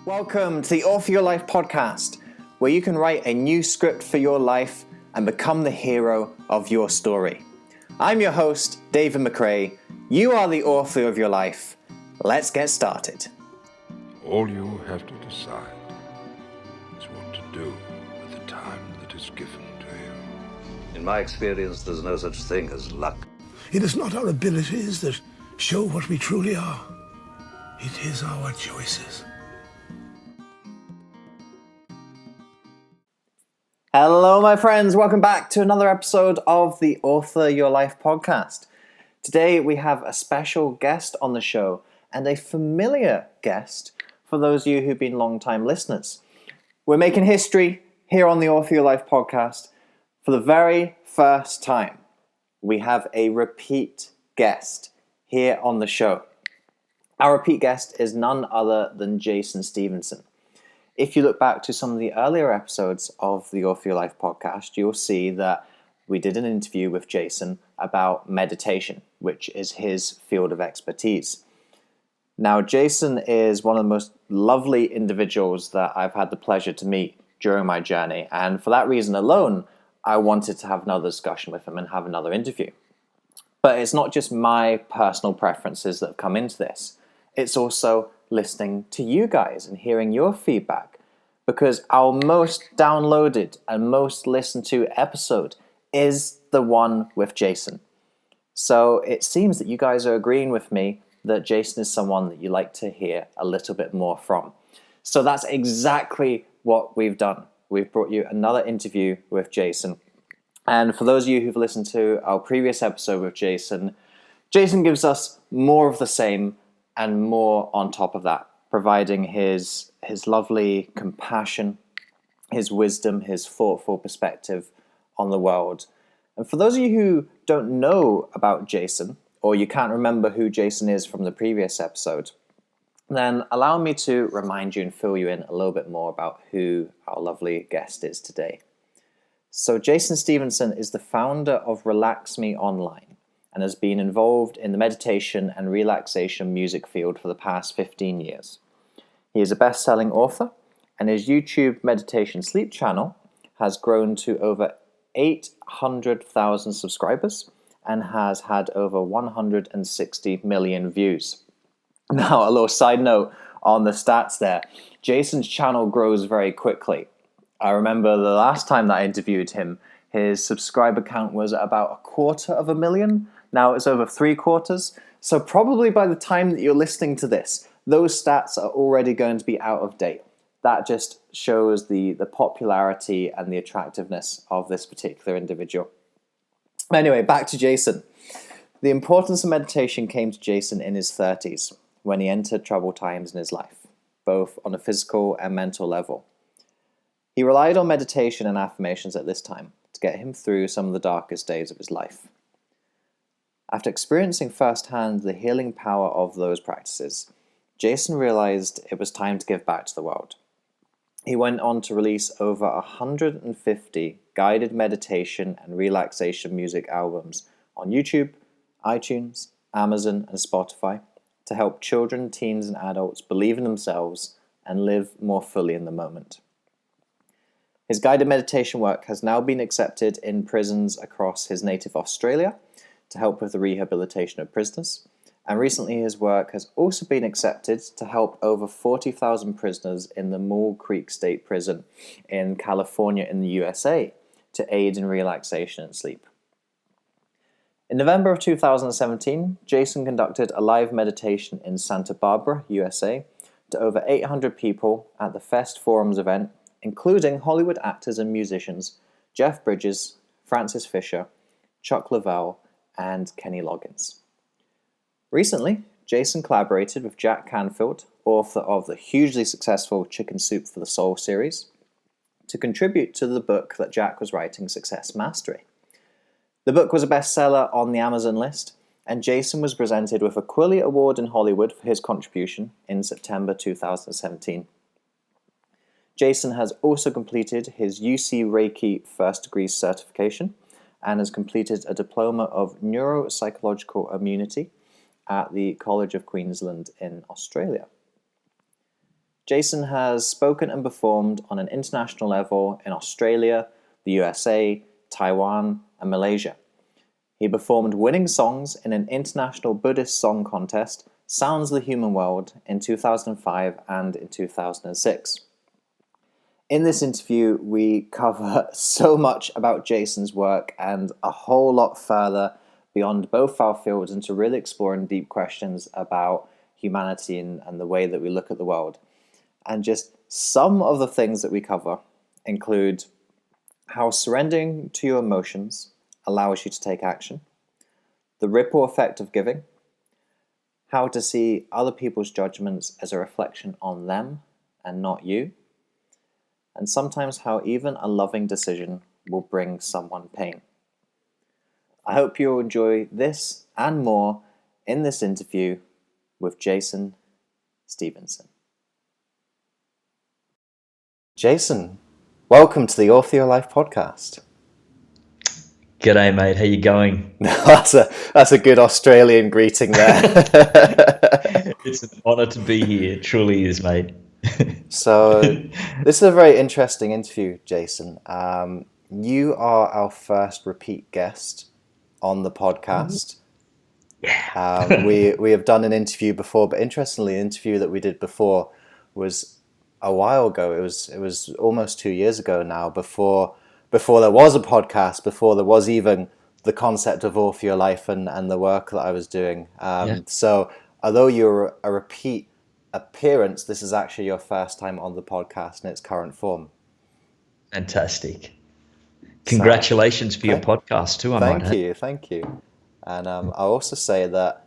Welcome to the Author Your Life podcast, where you can write a new script for your life and become the hero of your story. I'm your host, David McRae. You are the author of your life. Let's get started. All you have to decide is what to do with the time that is given to you. In my experience, there's no such thing as luck. It is not our abilities that show what we truly are. It is our choices. Hello, my friends. Welcome back to another episode of the Author Your Life podcast. Today, we have a special guest on the show and a familiar guest for those of you who've been long-time listeners. We're making history here on the Author Your Life podcast. For the very first time, we have a repeat guest here on the show. Our repeat guest is none other than Jason Stephenson. If you look back to some of the earlier episodes of the Author Your Life podcast, you'll see that we did an interview with Jason about meditation, which is his field of expertise. Now, Jason is one of the most lovely individuals that I've had the pleasure to meet during my journey, and for that reason alone, I wanted to have another discussion with him and have another interview. But it's not just my personal preferences that have come into this. It's also listening to you guys and hearing your feedback, because our most downloaded and most listened to episode is the one with Jason. So it seems that you guys are agreeing with me that Jason is someone that you like to hear a little bit more from. So that's exactly what we've done. We've brought you another interview with Jason. And for those of you who've listened to our previous episode with Jason, Jason gives us more of the same and more on top of that, providing his lovely compassion, his wisdom, his thoughtful perspective on the world. And for those of you who don't know about Jason, or you can't remember who Jason is from the previous episode, then allow me to remind you and fill you in a little bit more about who our lovely guest is today. So Jason Stephenson is the founder of Relax Me Online, and has been involved in the meditation and relaxation music field for the past 15 years. He is a best-selling author, and his YouTube meditation sleep channel has grown to over 800,000 subscribers and has had over 160 million views. Now, a little side note on the stats there. Jason's channel grows very quickly. I remember the last time that I interviewed him, his subscriber count was about 250,000. Now it's over 3/4. So probably by the time that you're listening to this, those stats are already going to be out of date. That just shows the popularity and the attractiveness of this particular individual. Anyway, back to Jason. The importance of meditation came to Jason in his 30s, when he entered troubled times in his life, both on a physical and mental level. He relied on meditation and affirmations at this time to get him through some of the darkest days of his life. After experiencing firsthand the healing power of those practices, Jason realized it was time to give back to the world. He went on to release over 150 guided meditation and relaxation music albums on YouTube, iTunes, Amazon, and Spotify to help children, teens, and adults believe in themselves and live more fully in the moment. His guided meditation work has now been accepted in prisons across his native Australia to help with the rehabilitation of prisoners, and recently his work has also been accepted to help over 40,000 prisoners in the Mule Creek State Prison in California in the USA to aid in relaxation and sleep. In November of 2017, Jason conducted a live meditation in Santa Barbara, USA, to over 800 people at the Fest Forums event, including Hollywood actors and musicians Jeff Bridges, Francis Fisher, Chuck Leavell, and Kenny Loggins. Recently, Jason collaborated with Jack Canfield, author of the hugely successful Chicken Soup for the Soul series, to contribute to the book that Jack was writing, Success Mastery. The book was a bestseller on the Amazon list, and Jason was presented with a Quilly Award in Hollywood for his contribution in September 2017. Jason has also completed his Usui Reiki first degree certification and has completed a Diploma of Neuro-Psychological Immunity at the College of Queensland in Australia. Jason has spoken and performed on an international level in Australia, the USA, Taiwan, and Malaysia. He performed winning songs in an international Buddhist song contest, Sounds of the Human World, in 2005 and in 2006. In this interview, we cover so much about Jason's work and a whole lot further beyond both our fields into really exploring deep questions about humanity and the way that we look at the world. And just some of the things that we cover include how surrendering to your emotions allows you to take action, the ripple effect of giving, how to see other people's judgments as a reflection on them and not you, and sometimes how even a loving decision will bring someone pain. I hope you'll enjoy this and more in this interview with Jason Stephenson. Jason, welcome to the Author Your Life podcast. G'day, mate. How you going? That's a good Australian greeting there. It's an honour to be here. It truly is, mate. So, this is a very interesting interview, Jason. You are our first repeat guest on the podcast. Yeah. We have done an interview before, but interestingly, the interview that we did before was a while ago. It was almost 2 years ago now, before there was a podcast, before there was even the concept of Author Your Life and the work that I was doing. So although you're a repeat appearance, this is actually your first time on the podcast in its current form. Fantastic. Congratulations for your podcast too, I might add. Thank you. And I'll also say that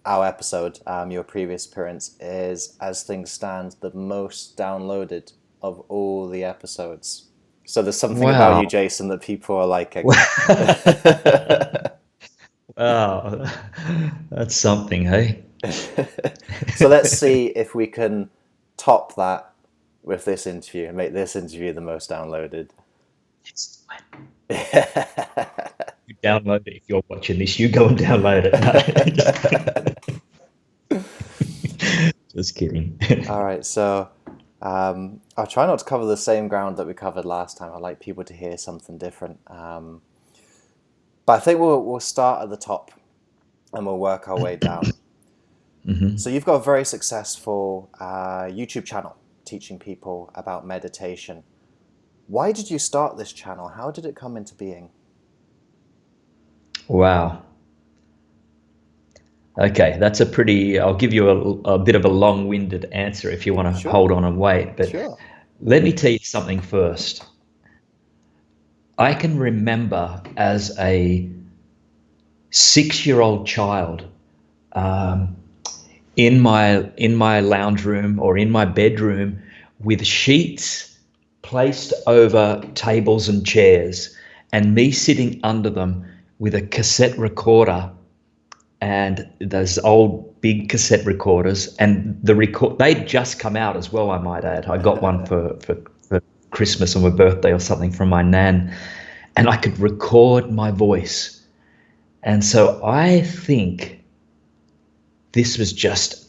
our episode, your previous appearance, is, as things stand, the most downloaded of all the episodes. So there's something about you, Jason, that people are liking. Wow, that's something, hey? So let's see if we can top that with this interview and make this interview the most downloaded. It's fine. You download it if you're watching this. You go and download it. Just kidding. All right, so I'll try not to cover the same ground that we covered last time. I'd like people to hear something different. But I think we'll start at the top and we'll work our way down. Mm-hmm. So you've got a very successful YouTube channel teaching people about meditation. Why did you start this channel? How did it come into being? Wow. Okay, that's I'll give you a bit of a long-winded answer if you want to hold on and wait. But Let me tell you something first. I can remember as a 6-year-old child in my lounge room or in my bedroom with sheets placed over tables and chairs and me sitting under them with a cassette recorder and those old big cassette recorders, and they'd just come out as well, I might add. I got one for Christmas or my birthday or something from my nan, and I could record my voice. And so I think this was just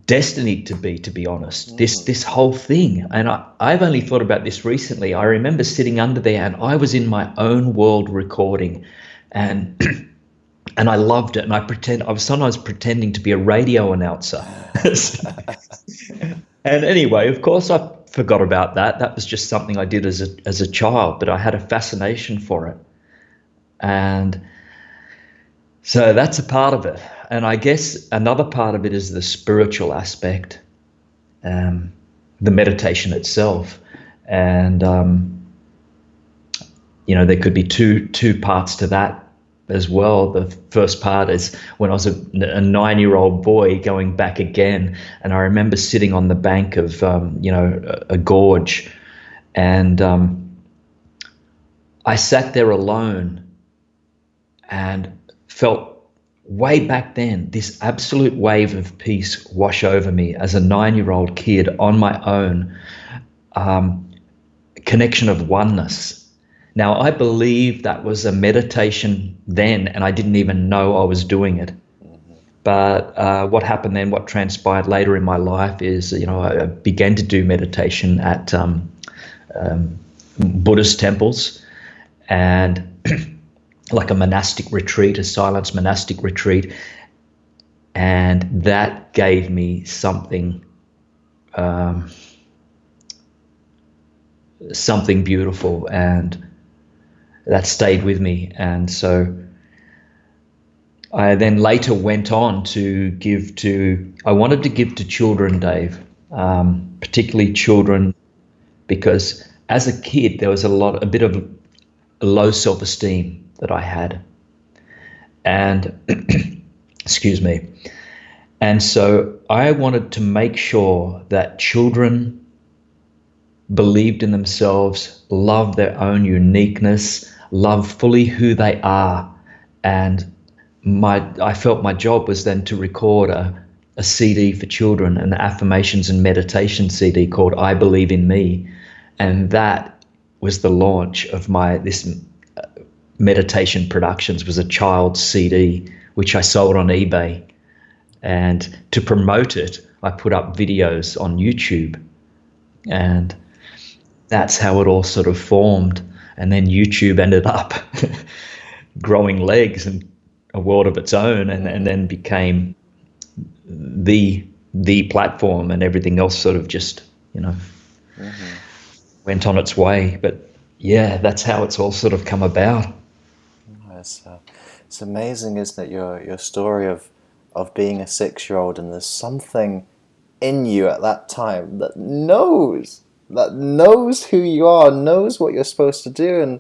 destiny to be honest. This whole thing, and I've only thought about this recently. I remember sitting under there and I was in my own world recording, and I loved it. And I was sometimes pretending to be a radio announcer. And anyway, of course, I forgot about that. That was just something I did as a child, but I had a fascination for it, and so that's a part of it. And I guess another part of it is the spiritual aspect, the meditation itself. And, there could be two parts to that as well. The first part is when I was a 9-year-old boy going back again. And I remember sitting on the bank of, a gorge, and I sat there alone and felt way back then this absolute wave of peace wash over me as a 9-year-old kid on my own, connection of oneness. Now, I believe that was a meditation then, and I didn't even know I was doing it. But what happened then, what transpired later in my life is, I began to do meditation at Buddhist temples, and like a monastic retreat, a silence monastic retreat. And that gave me something beautiful, and that stayed with me. And so I then later went on to I wanted to give to children, Dave, particularly children, because as a kid, there was a bit of a low self-esteem that I had. And, excuse me. And so I wanted to make sure that children believed in themselves, loved their own uniqueness, loved fully who they are. And I felt my job was then to record a CD for children, an affirmations and meditation CD called I Believe in Me. And that was the launch of this meditation productions, was a child's CD, which I sold on eBay. And to promote it, I put up videos on YouTube. And that's how it all sort of formed. And then YouTube ended up growing legs and a world of its own, and then became the platform, and everything else sort of just, went on its way. But yeah, that's how it's all sort of come about. It's amazing, isn't it, your story of being a 6-year-old, and there's something in you at that time that knows who you are, knows what you're supposed to do. And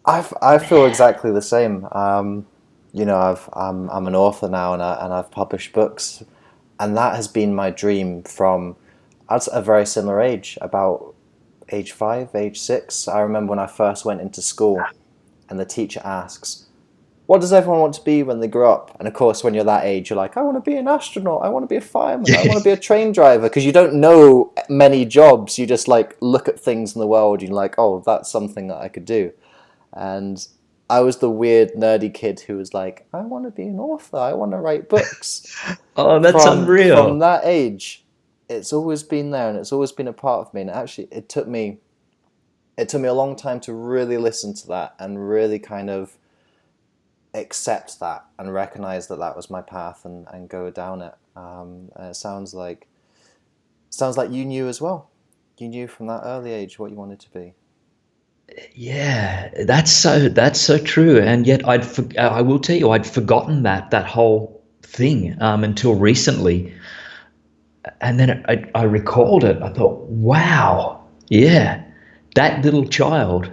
I feel exactly the same. I'm an author now, and I've published books, and that has been my dream from at a very similar age, about age 5, age 6. I remember when I first went into school, and the teacher asks, what does everyone want to be when they grow up? And of course, when you're that age, you're like, I want to be an astronaut, I want to be a fireman, I want to be a train driver, because you don't know many jobs. You just like look at things in the world, and you're like, oh, that's something that I could do. And I was the weird, nerdy kid who was like, I want to be an author, I want to write books. Oh, that's unreal. From that age, it's always been there, and it's always been a part of me. And actually, it took me a long time to really listen to that and really kind of accept that and recognize that was my path, and go down it. And it sounds like you knew as well. You knew from that early age what you wanted to be. Yeah, that's so true. And yet I will tell you, I'd forgotten that whole thing until recently. And then I recalled it. I thought, wow, yeah, that little child,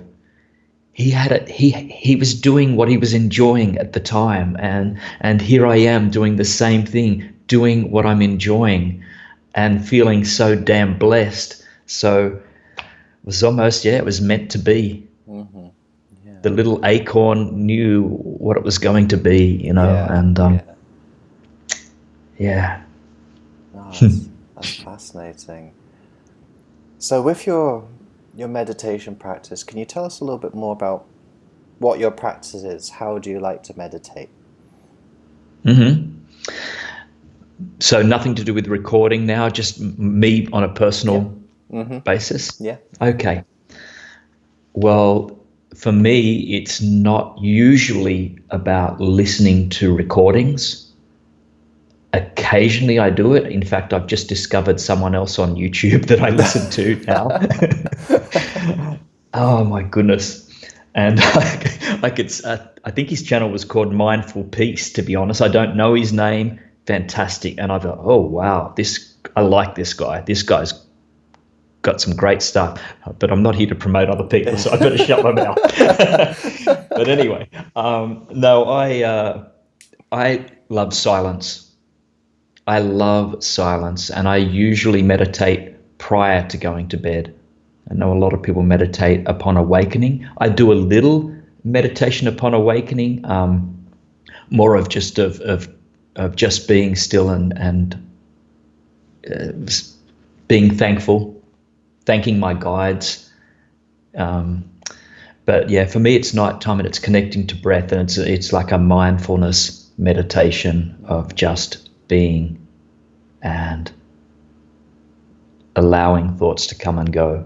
he had it. He was doing what he was enjoying at the time, and here I am doing the same thing, doing what I'm enjoying, and feeling so damn blessed. So it was almost, it was meant to be. Mm-hmm. Yeah. The little acorn knew what it was going to be, and yeah. Oh, that's fascinating. So with your meditation practice, can you tell us a little bit more about what your practice is? How do you like to meditate? Mm-hmm. So nothing to do with recording now, just me on a personal basis? Yeah. Okay. Well, for me, it's not usually about listening to recordings. Occasionally I do it. In fact, I've just discovered someone else on YouTube that I listen to now. Oh my goodness. And I think his channel was called Mindful Peace, to be honest. I don't know his name. Fantastic. And I thought, oh wow, I like this guy. This guy's got some great stuff, but I'm not here to promote other people, so I better shut my mouth. But anyway, no, I love silence. I love silence, and I usually meditate prior to going to bed. I know a lot of people meditate upon awakening. I do a little meditation upon awakening, more of just of just being still and being thankful, thanking my guides. But yeah, for me, it's nighttime, and it's connecting to breath, and it's like a mindfulness meditation of just being and allowing thoughts to come and go.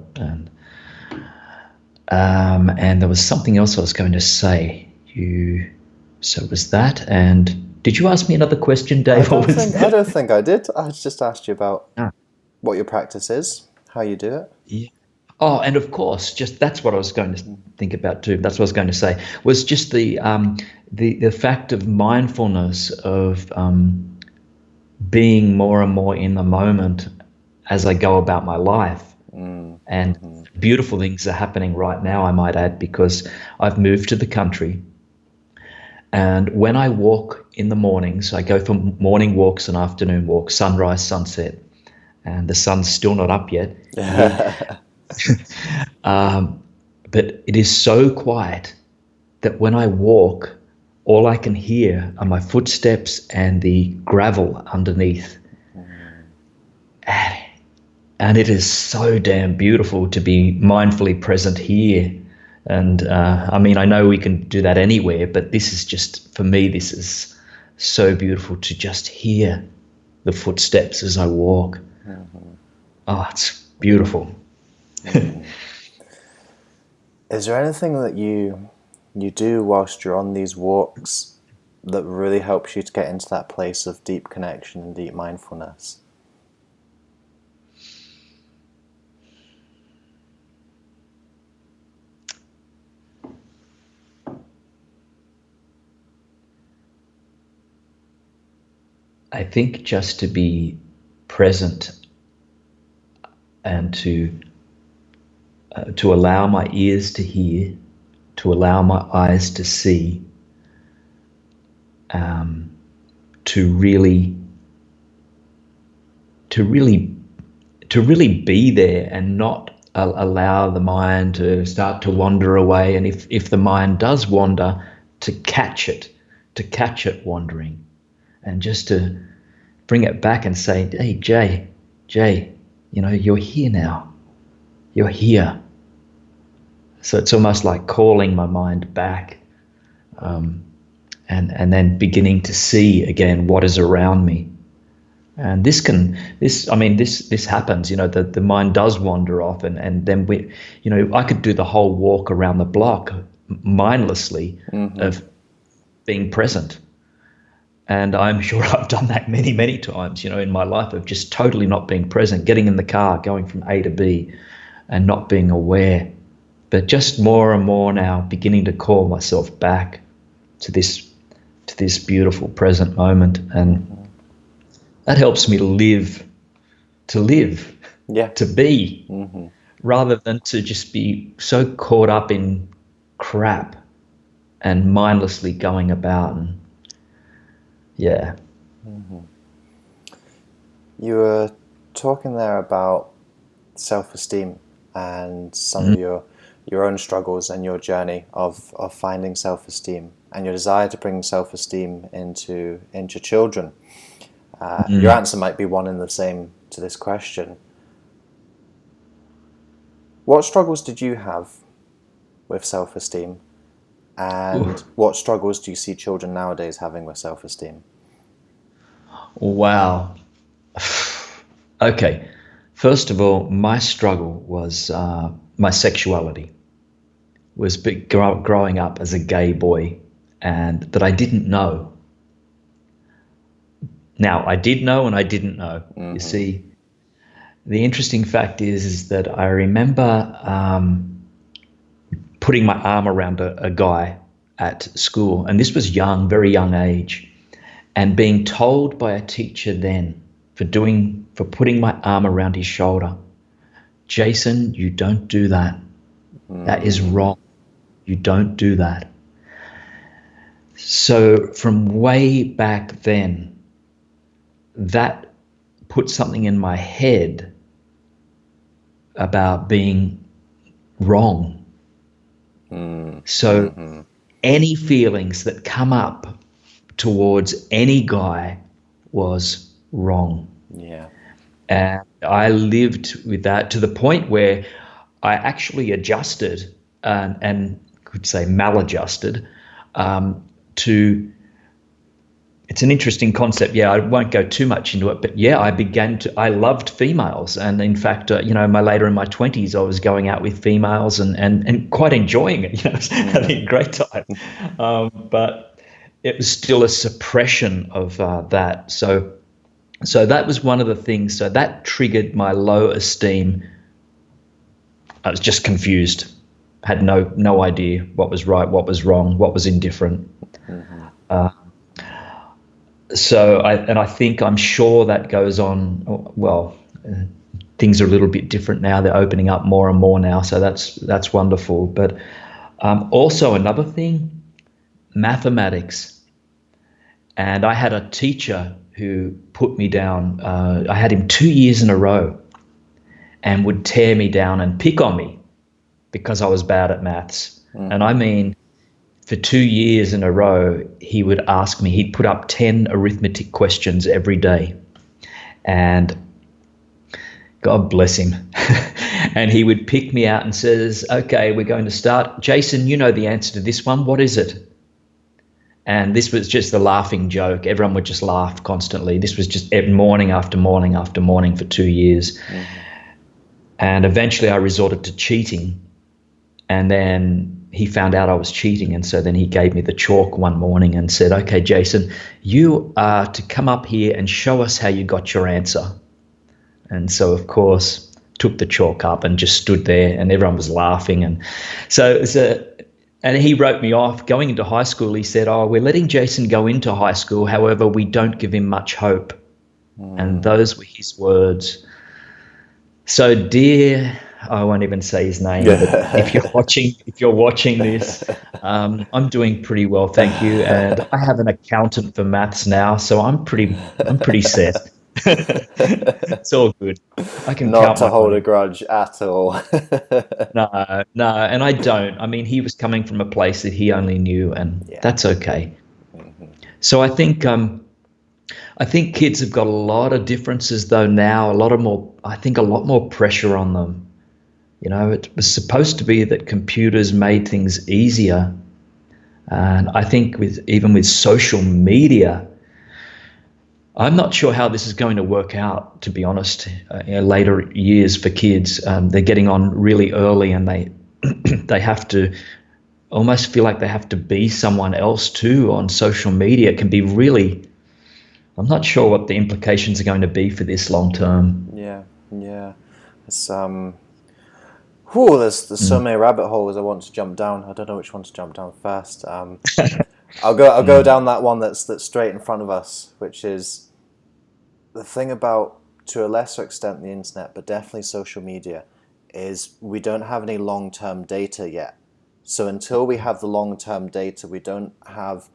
And there was something else I was going to say. So it was that. And did you ask me another question, Dave? I don't think I did. I just asked you about what your practice is, how you do it. Yeah. Oh, and of course, just that's what I was going to think about too. That's what I was going to say, was just the fact of mindfulness, of being more and more in the moment as I go about my life. And beautiful things are happening right now, I might add, because I've moved to the country. And when I walk in the mornings, I go for morning walks and afternoon walks, sunrise, sunset, and the sun's still not up yet. But it is so quiet that when I walk, all I can hear are my footsteps and the gravel underneath. And it is so damn beautiful to be mindfully present here. And I mean, I know we can do that anywhere, but this is just, for me, this is so beautiful to just hear the footsteps as I walk. Oh, it's beautiful. Is there anything that you do whilst you're on these walks that really helps you to get into that place of deep connection and deep mindfulness? I think just to be present and to allow my ears to hear, to allow my eyes to see, to really be there and not allow the mind to start to wander away. And if the mind does wander, to catch it wandering. And just to bring it back and say, hey, Jay, you're here now. You're here. So it's almost like calling my mind back, and then beginning to see again what is around me. And this happens, the mind does wander off, and then I could do the whole walk around the block mindlessly of being present. And I'm sure I've done that many, many times, in my life, of just totally not being present, getting in the car, going from A to B and not being aware. But just more and more now beginning to call myself back to this beautiful present moment. And that helps me to live, to be, rather than to just be so caught up in crap and mindlessly going about. And You were talking there about self-esteem and some of your own struggles and your journey of finding self-esteem and your desire to bring self-esteem into children. Your answer might be one and the same to this question. What struggles did you have with self-esteem, and what struggles do you see children nowadays having with self-esteem? Wow. Okay. First of all, my struggle was my sexuality. Was growing up as a gay boy, and that I didn't know. Now, I did know and I didn't know. You see, the interesting fact is that I remember putting my arm around a guy at school, and this was young, very young age, and being told by a teacher then for putting my arm around his shoulder, Jason, you don't do that. That is wrong. You don't do that. So from way back then, that put something in my head about being wrong. So any feelings that come up towards any guy was wrong. Yeah. And I lived with that to the point where I actually adjusted and could say maladjusted to it's an interesting concept. Yeah, I won't go too much into it, but yeah, I loved females. And in fact, later in my 20s, I was going out with females and quite enjoying it, having a great time. But it was still a suppression of that. So that was one of the things. So that triggered my low esteem. I was just confused, had no idea what was right, what was wrong, what was indifferent. I'm sure that goes on. Well, things are a little bit different now. They're opening up more and more now, so that's wonderful. But also another thing, mathematics. And I had a teacher who put me down. I had him 2 years in a row and would tear me down and pick on me because I was bad at maths. And I mean, for 2 years in a row, he would ask me, he'd put up 10 arithmetic questions every day. And God bless him. And he would pick me out and says, okay, we're going to start. Jason, you know the answer to this one. What is it? And this was just a laughing joke. Everyone would just laugh constantly. This was just morning after morning after morning for 2 years. And eventually I resorted to cheating. And then he found out I was cheating. And so then he gave me the chalk one morning and said, okay, Jason, you are to come up here and show us how you got your answer. And so, of course, took the chalk up and just stood there and everyone was laughing. And so it was and he wrote me off. Going into high school, he said, we're letting Jason go into high school. However, we don't give him much hope. And those were his words. So dear, I won't even say his name, but if you're watching this, I'm doing pretty well, thank you. And I have an accountant for maths now, so I'm pretty set. It's all good. I can Not count to my hold money. a grudge at all. No, and I don't. I mean, he was coming from a place that he only knew, and that's okay. So I think kids have got a lot of differences though now. A lot more pressure on them. It was supposed to be that computers made things easier, and I think even with social media, I'm not sure how this is going to work out, to be honest, in later years for kids. They're getting on really early and they have to almost feel like they have to be someone else too on social media. It can be really, I'm not sure what the implications are going to be for this long term. Yeah. It's, there's so many rabbit holes I want to jump down. I don't know which one to jump down first. I'll go down that one that's straight in front of us, which is the thing about, to a lesser extent, the internet, but definitely social media, is we don't have any long-term data yet. So until we have the long-term data, we don't have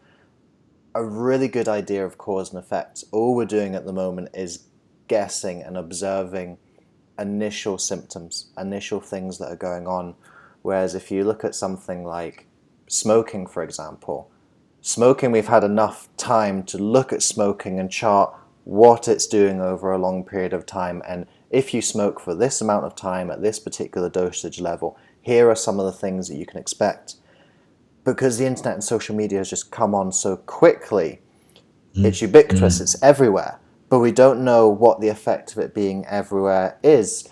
a really good idea of cause and effect. All we're doing at the moment is guessing and observing initial symptoms, initial things that are going on. Whereas if you look at something like smoking, for example, smoking, we've had enough time to look at smoking and chart what it's doing over a long period of time. And if you smoke for this amount of time at this particular dosage level, here are some of the things that you can expect. Because the internet and social media has just come on so quickly, it's ubiquitous, it's everywhere, but we don't know what the effect of it being everywhere is.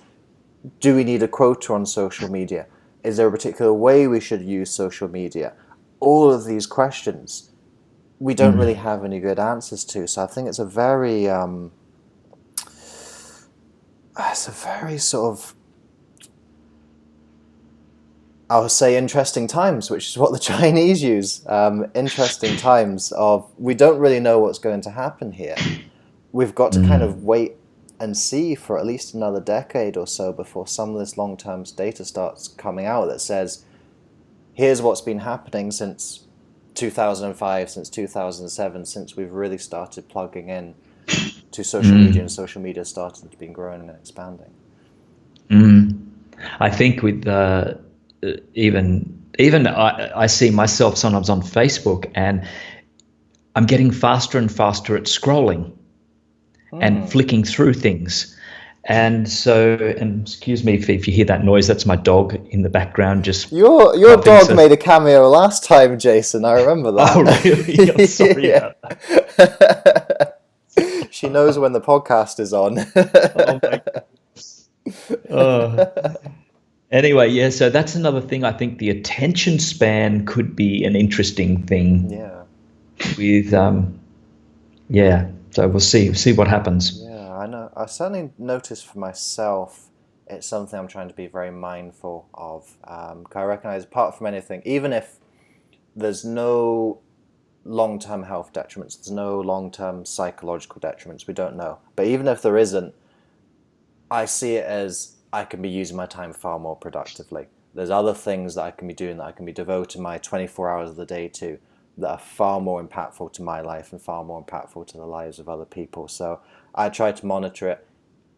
Do we need a quota on social media? Is there a particular way we should use social media? All of these questions we don't really have any good answers to. So I think it's a very sort of, I would say, interesting times, which is what the Chinese use. Interesting times of, we don't really know what's going to happen here. We've got to kind of wait and see for at least another decade or so before some of this long-term data starts coming out that says, here's what's been happening since 2005, since 2007, since we've really started plugging in to social media and social media started to be growing and expanding. I think with even I see myself sometimes on Facebook and I'm getting faster and faster at scrolling and flicking through things. And so, and excuse me if you hear that noise, that's my dog in the background just Your coughing, dog so- made a cameo last time, Jason. I remember that. Oh, really? I'm sorry about that. She knows when the podcast is on. Oh, my God. Anyway, yeah, so that's another thing. I think the attention span could be an interesting thing Yeah. with, yeah, so we'll see what happens. Yeah, I know. I certainly noticed for myself, it's something I'm trying to be very mindful of. 'Cause I recognize, apart from anything, even if there's no long-term health detriments, there's no long-term psychological detriments, we don't know. But even if there isn't, I see it as I can be using my time far more productively. There's other things that I can be doing, that I can be devoting my 24 hours of the day to, that are far more impactful to my life and far more impactful to the lives of other people. So I try to monitor it,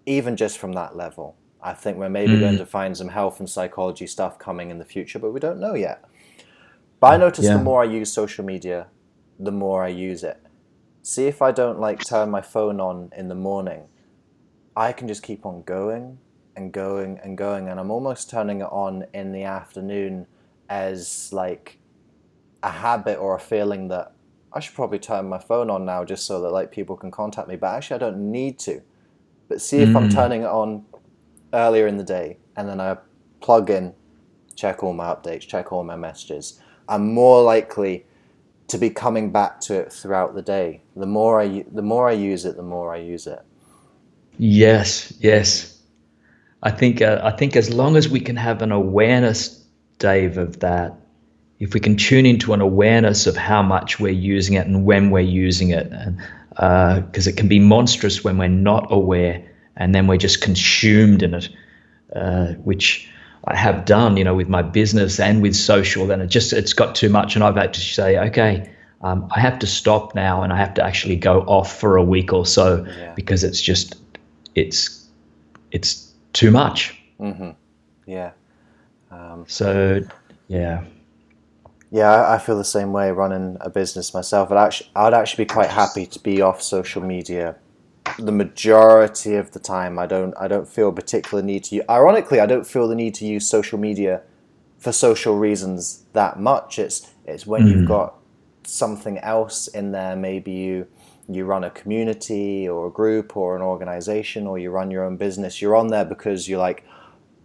even just from that level. I think we're maybe going to find some health and psychology stuff coming in the future, but we don't know yet. But I notice the more I use social media, the more I use it. See, if I don't like turn my phone on in the morning, I can just keep on going and going and going, and I'm almost turning it on in the afternoon as like a habit or a feeling that I should probably turn my phone on now just so that like people can contact me, but actually I don't need to. But see, if I'm turning it on earlier in the day and then I plug in, check all my updates, check all my messages, I'm more likely to be coming back to it throughout the day. The more I use it, the more I use it. Yes. I think as long as we can have an awareness, Dave, of that, if we can tune into an awareness of how much we're using it and when we're using it, and because it can be monstrous when we're not aware and then we're just consumed in it, which I have done, with my business and with social. Then it's got too much, and I've had to say, okay, I have to stop now, and I have to actually go off for a week or so because it's too much. Mm-hmm. Yeah. So, yeah. Yeah, I feel the same way running a business myself. I'd actually be quite happy to be off social media the majority of the time. I don't feel a particular need to use. Ironically, I don't feel the need to use social media for social reasons that much. It's when you've got something else in there. Maybe you run a community or a group or an organization, or you run your own business. You're on there because you're like,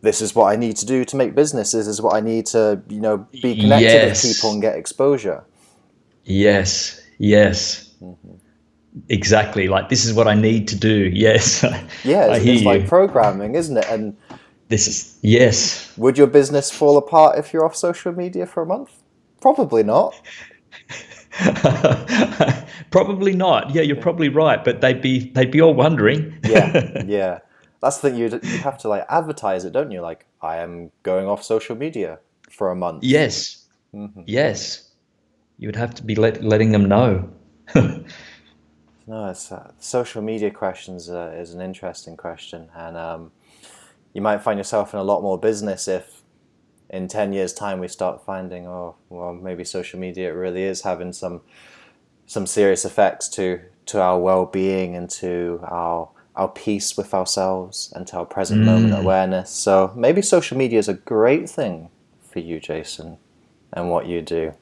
this is what I need to do to make business. This is what I need to, be connected with people and get exposure. Yes. Exactly. Like, this is what I need to do. Yes. Yeah, it's like programming, isn't it? And yes. Would your business fall apart if you're off social media for a month? Probably not. Probably not. Yeah, you're probably right. But they'd be all wondering. Yeah. That's the thing. You have to like advertise it, don't you? Like, I am going off social media for a month. Yes. Yes. You would have to be letting them know. No, it's social media questions is an interesting question, and you might find yourself in a lot more business if in 10 years' time we start finding, oh, well, maybe social media really is having some serious effects to our well-being and to our peace with ourselves and to our present moment awareness. So maybe social media is a great thing for you, Jason, and what you do.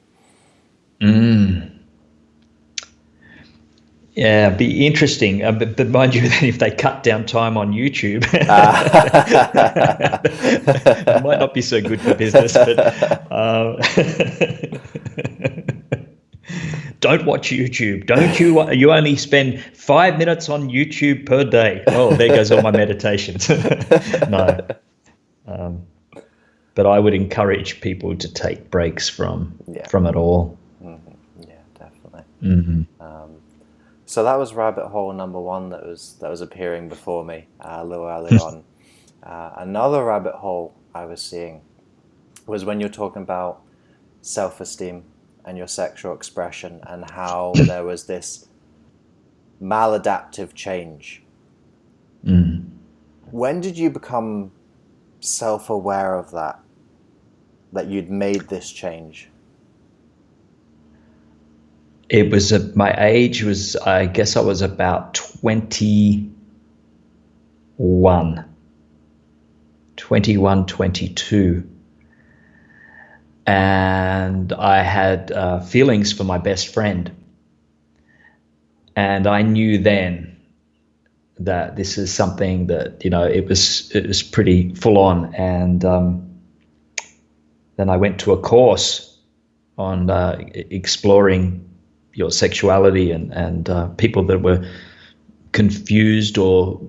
Yeah, be interesting. But mind you, that if they cut down time on YouTube, it might not be so good for business. But don't watch YouTube. Don't you? You only spend 5 minutes on YouTube per day. Oh, there goes all my meditations. No. But I would encourage people to take breaks from it all. Yeah, definitely. Mm-hmm. So that was rabbit hole number one that was appearing before me a little early on. Another rabbit hole I was seeing was when you're talking about self-esteem and your sexual expression and how there was this maladaptive change. When did you become self-aware of that you'd made this change? It was my age was, I guess I was about 21 21, 22. And I had feelings for my best friend. And I knew then that this is something that, it was pretty full on. And then I went to a course on exploring your sexuality and people that were confused or,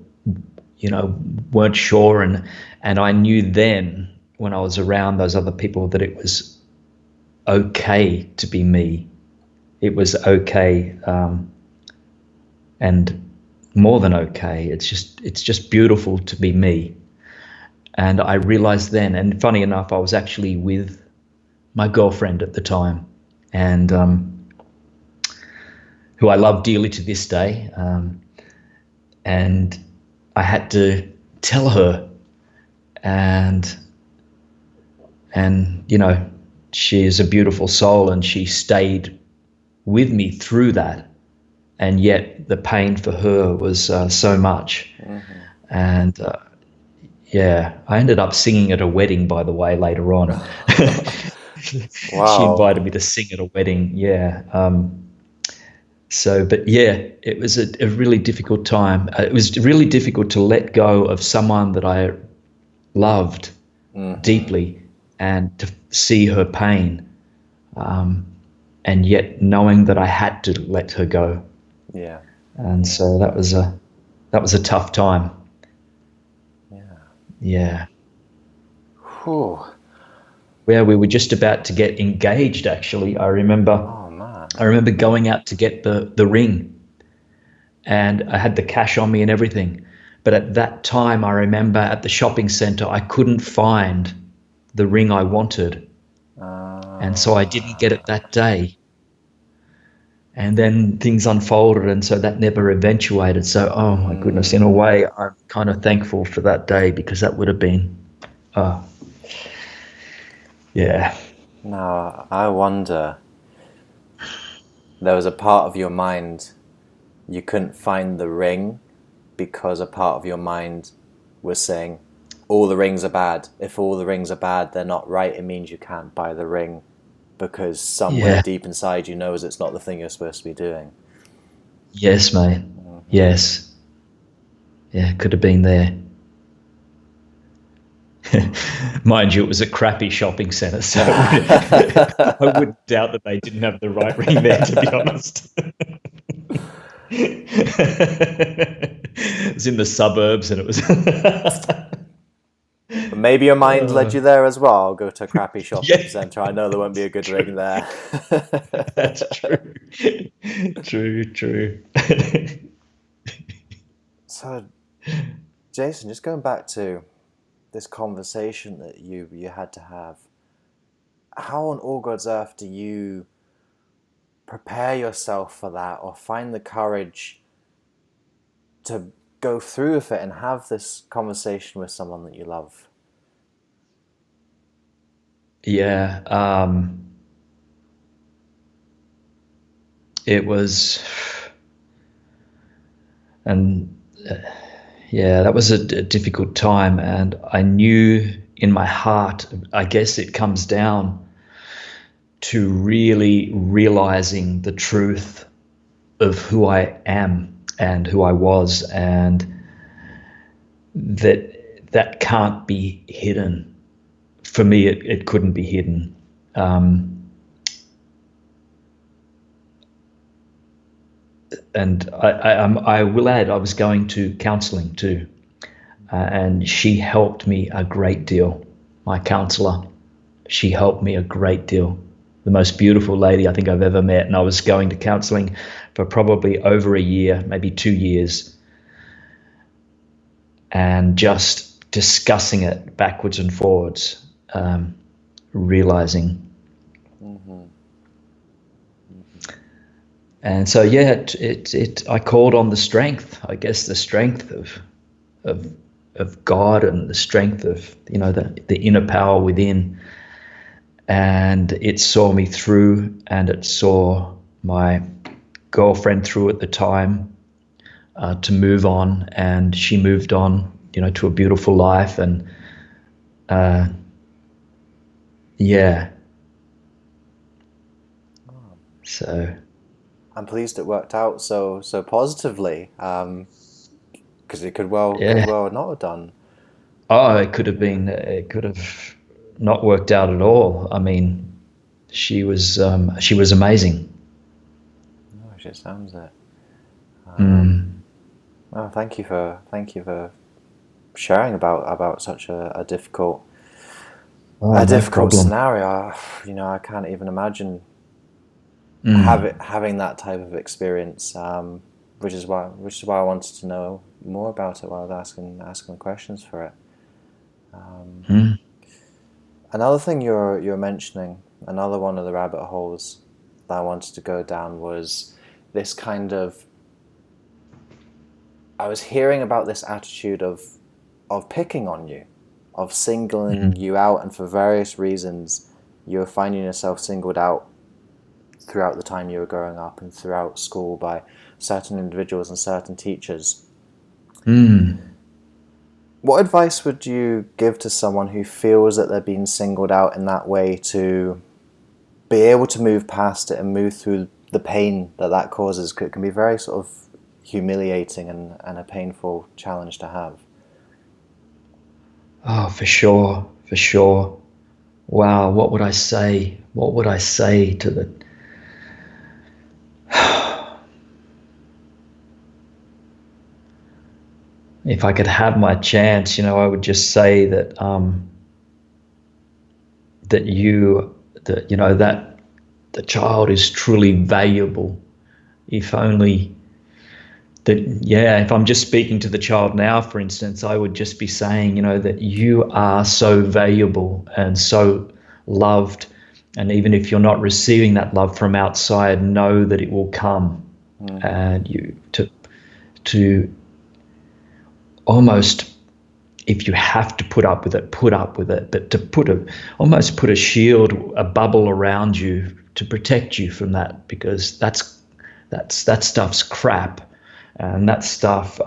weren't sure. And I knew then when I was around those other people that it was okay to be me. It was okay, and more than okay. It's just beautiful to be me. And I realized then, and funny enough, I was actually with my girlfriend at the time, and who I love dearly to this day. And I had to tell her, and she is a beautiful soul, and she stayed with me through that. And yet the pain for her was so much. Mm-hmm. And I ended up singing at a wedding, by the way, later on. Wow. She invited me to sing at a wedding. Yeah. It was a really difficult time. It was really difficult to let go of someone that I loved deeply and to see her pain. And yet knowing that I had to let her go. Yeah. And so that was a tough time. Yeah. Yeah. Whew. Where we were just about to get engaged, actually. I remember going out to get the ring, and I had the cash on me and everything. But at that time, I remember at the shopping center, I couldn't find the ring I wanted. And so I didn't get it that day. And then things unfolded, and so that never eventuated. So, oh my goodness, in a way, I'm kind of thankful for that day, because that would have been, yeah. Now, I wonder, there was a part of your mind, you couldn't find the ring because a part of your mind was saying, all the rings are bad. If all the rings are bad, they're not right, it means you can't buy the ring. Because somewhere deep inside you knows it's not the thing you're supposed to be doing. Yes, mate. Mm-hmm. Yes. Yeah, it could have been there. Mind you, it was a crappy shopping centre, so I wouldn't doubt that they didn't have the right ring there, to be honest. It was in the suburbs, and it was... But maybe your mind led you there as well. I'll go to a crappy shopping centre. I know there won't be a good ring there. That's true. True. So, Jason, just going back to this conversation that you had to have, how on all God's earth do you prepare yourself for that, or find the courage to go through with it and have this conversation with someone that you love? Yeah, it was, and that was a difficult time, and I knew in my heart, I guess it comes down to really realizing the truth of who I am and who I was, and that can't be hidden. For me, it couldn't be hidden. And I will add, I was going to counselling too, and she helped me a great deal. My counsellor, she helped me a great deal. The most beautiful lady I think I've ever met, and I was going to counselling for probably over a year, maybe 2 years, and just discussing it backwards and forwards, realizing. Mm-hmm. And so, I called on the strength, I guess, the strength of God, and the strength of, the inner power within. And it saw me through, and it saw my girlfriend through at the time, to move on, and she moved on to a beautiful life. And yeah. So I'm pleased it worked out so positively, because it could well not have done. Oh, it could have not worked out at all. I mean, she was amazing. Oh, it sounds it. Mm. Well, thank you for sharing about such a difficult scenario. I can't even imagine having that type of experience. Which is why I wanted to know more about it while I was asking questions for it. Another thing you're mentioning, another one of the rabbit holes that I wanted to go down was this kind of. I was hearing about this attitude of picking on you, of singling you out, and for various reasons, you were finding yourself singled out throughout the time you were growing up and throughout school by certain individuals and certain teachers. What advice would you give to someone who feels that they're being singled out in that way to be able to move past it and move through the pain that causes? It can be very sort of humiliating and a painful challenge to have. Oh, for sure. Wow, what would I say? What would I say to the... If I could have my chance, I would just say that that the child is truly valuable. If only that, if I'm just speaking to the child now, for instance, I would just be saying, that you are so valuable and so loved. And even if you're not receiving that love from outside, know that it will come. And you to almost, if you have to put up with it, but to almost put a shield, a bubble around you to protect you from that, because that stuff's crap. And that stuff,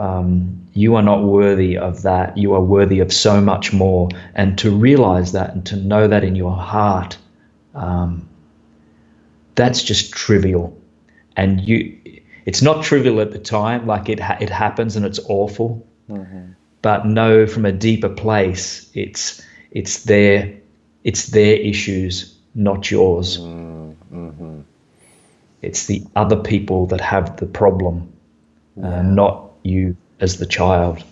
you are not worthy of that. You are worthy of so much more. And to realize that and to know that in your heart, that's just trivial. And it's not trivial at the time, like it happens and it's awful. But know from a deeper place, it's their issues, not yours. It's the other people that have the problem. Not you as the child.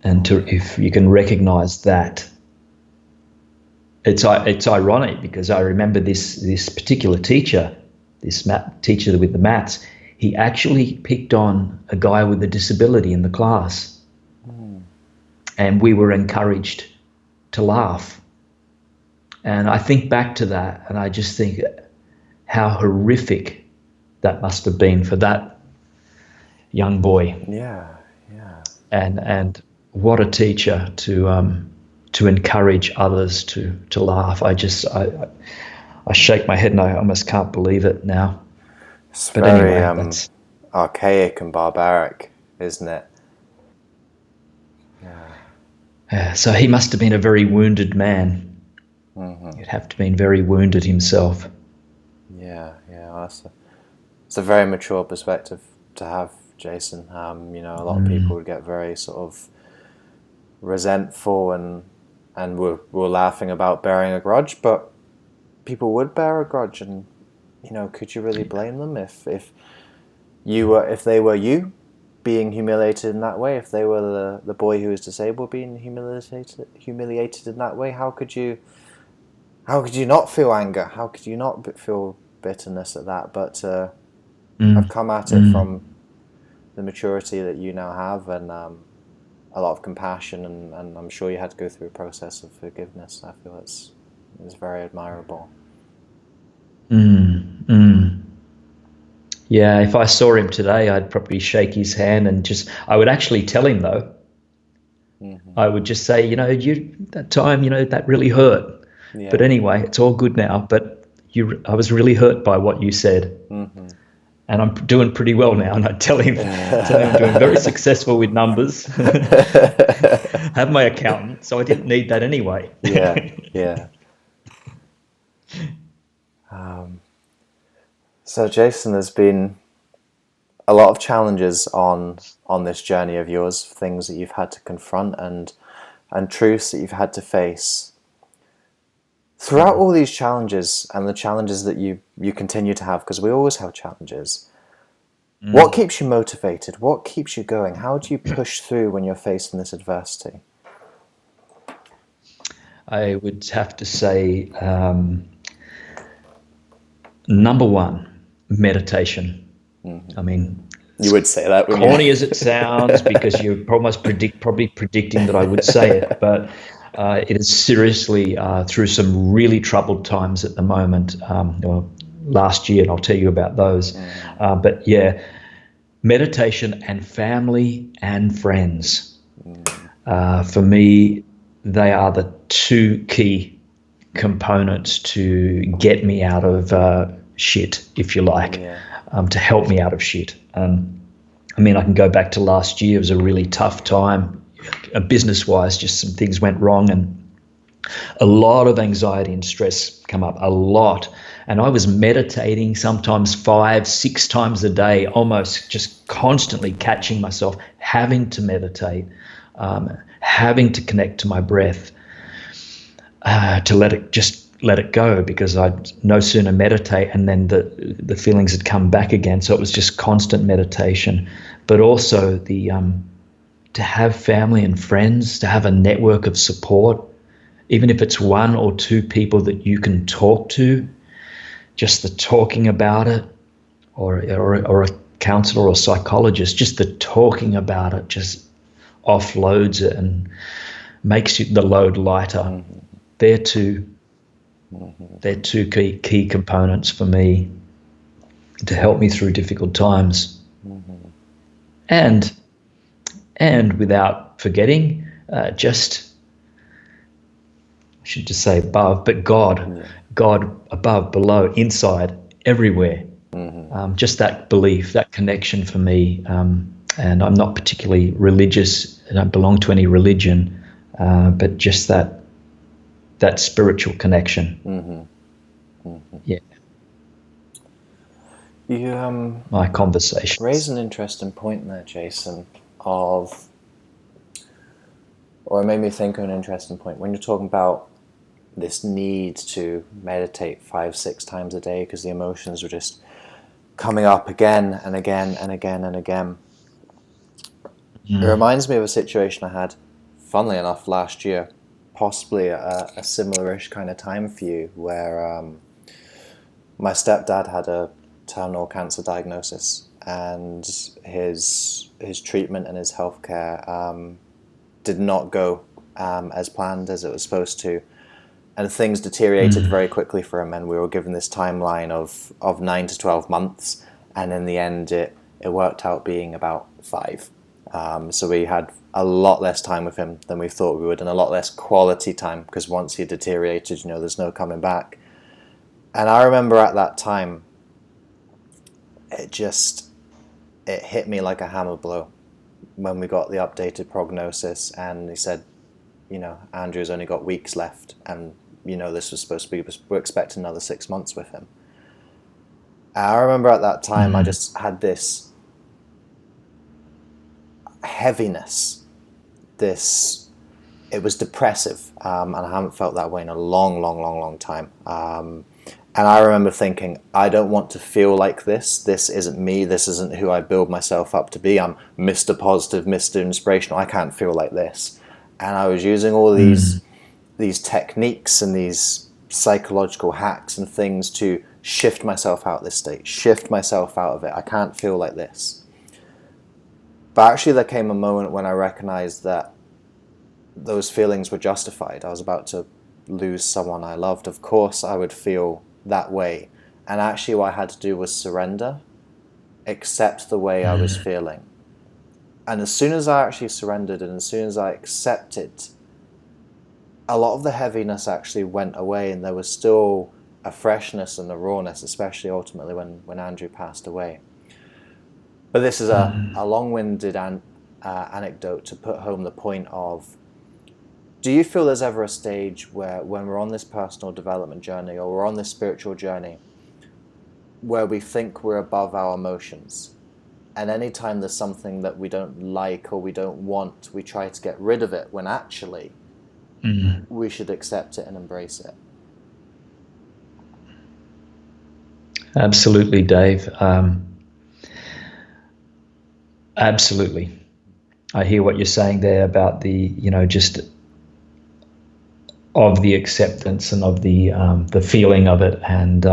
And if you can recognize that, it's ironic, because I remember this particular teacher, this teacher with the maths, he actually picked on a guy with a disability in the class. And we were encouraged to laugh. And I think back to that, and I just think how horrific that must have been for that young boy. Yeah. And what a teacher to encourage others to laugh. I shake my head and I almost can't believe it now. It's but very anyway, that's archaic and barbaric, isn't it? Yeah. So he must have been a very wounded man. He'd have to have been very wounded himself. Yeah. It's a very mature perspective to have, Jason. A lot of people would get very sort of resentful and we're laughing about bearing a grudge, but people would bear a grudge, and could you really blame them if they were you being humiliated in that way? If they were the boy who was disabled being humiliated in that way, how could you not feel anger? How could you not feel bitterness at that? But I've come at it from the maturity that you now have, and a lot of compassion, and I'm sure you had to go through a process of forgiveness. I feel it's very admirable. Yeah, if I saw him today, I'd probably shake his hand and I would actually tell him though. I would just say, that time, that really hurt. But anyway, it's all good now. But I was really hurt by what you said. And I'm doing pretty well now. And I tell him I'm doing very successful with numbers. Have my accountant, so I didn't need that anyway. Yeah. So Jason, there's been a lot of challenges on this journey of yours, things that you've had to confront and truths that you've had to face. Throughout all these challenges and the challenges that you continue to have, because we always have challenges, what keeps you motivated? What keeps you going? How do you push through when you're facing this adversity? I would have to say, number one, meditation. I mean, you would say that, wouldn't corny you? as it sounds, because you're almost probably predicting that I would say it, but it is seriously through some really troubled times at the moment, or last year, and I'll tell you about those. But yeah, meditation and family and friends. For me, they are the two key components to get me out of shit, if you like, to help me out of shit. I mean, I can go back to last year. It was a really tough time, business-wise. Just some things went wrong, and a lot of anxiety and stress come up, a lot. And I was meditating sometimes 5-6 times a day, almost just constantly catching myself having to meditate, having to connect to my breath, to let it go, because I'd no sooner meditate and then the feelings had come back again. So it was just constant meditation, but also to have family and friends, to have a network of support, even if it's one or two people that you can talk to, just the talking about it, or a counselor or psychologist, just the talking about it just offloads it and makes the load lighter. They're two key components for me to help me through difficult times. And without forgetting, I should just say above, but God above, below, inside, everywhere. Just that belief, that connection for me. And I'm not particularly religious, I don't belong to any religion, but just that spiritual connection. Yeah. You my conversations. raise an interesting point there, Jason, or it made me think of an interesting point when you're talking about this need to meditate 5-6 times a day because the emotions were just coming up again and again and again and again. It reminds me of a situation I had, funnily enough, last year, possibly a similar-ish kind of time for you, where my stepdad had a terminal cancer diagnosis, and his treatment and his healthcare did not go as planned, as it was supposed to, and things deteriorated very quickly for him, and we were given this timeline of 9 to 12 months, and in the end it worked out being about 5. So we had a lot less time with him than we thought we would, and a lot less quality time, because once he deteriorated, there's no coming back. And I remember at that time, it hit me like a hammer blow when we got the updated prognosis, and he said, Andrew's only got weeks left, and this was supposed to be, we're expecting another 6 months with him. And I remember at that time, I just had this heaviness, it was depressive, and I haven't felt that way in a long time. And I remember thinking, I don't want to feel like this. This isn't me. This isn't who I build myself up to be. I'm Mr. Positive, Mr. Inspirational. I can't feel like this. And I was using all these techniques and these psychological hacks and things to shift myself out of this state, shift myself out of it. I can't feel like this. But actually there came a moment when I recognized that those feelings were justified. I was about to lose someone I loved. Of course I would feel that way. And actually what I had to do was surrender, accept the way I was feeling. And as soon as I actually surrendered, and as soon as I accepted, a lot of the heaviness actually went away, and there was still a freshness and a rawness, especially ultimately when Andrew passed away. But this is a long-winded anecdote to put home the point of, do you feel there's ever a stage where when we're on this personal development journey or we're on this spiritual journey where we think we're above our emotions, and anytime there's something that we don't like or we don't want, we try to get rid of it, when actually we should accept it and embrace it? Absolutely, Dave. Absolutely. I hear what you're saying there about the, just of the acceptance and of the feeling of it, and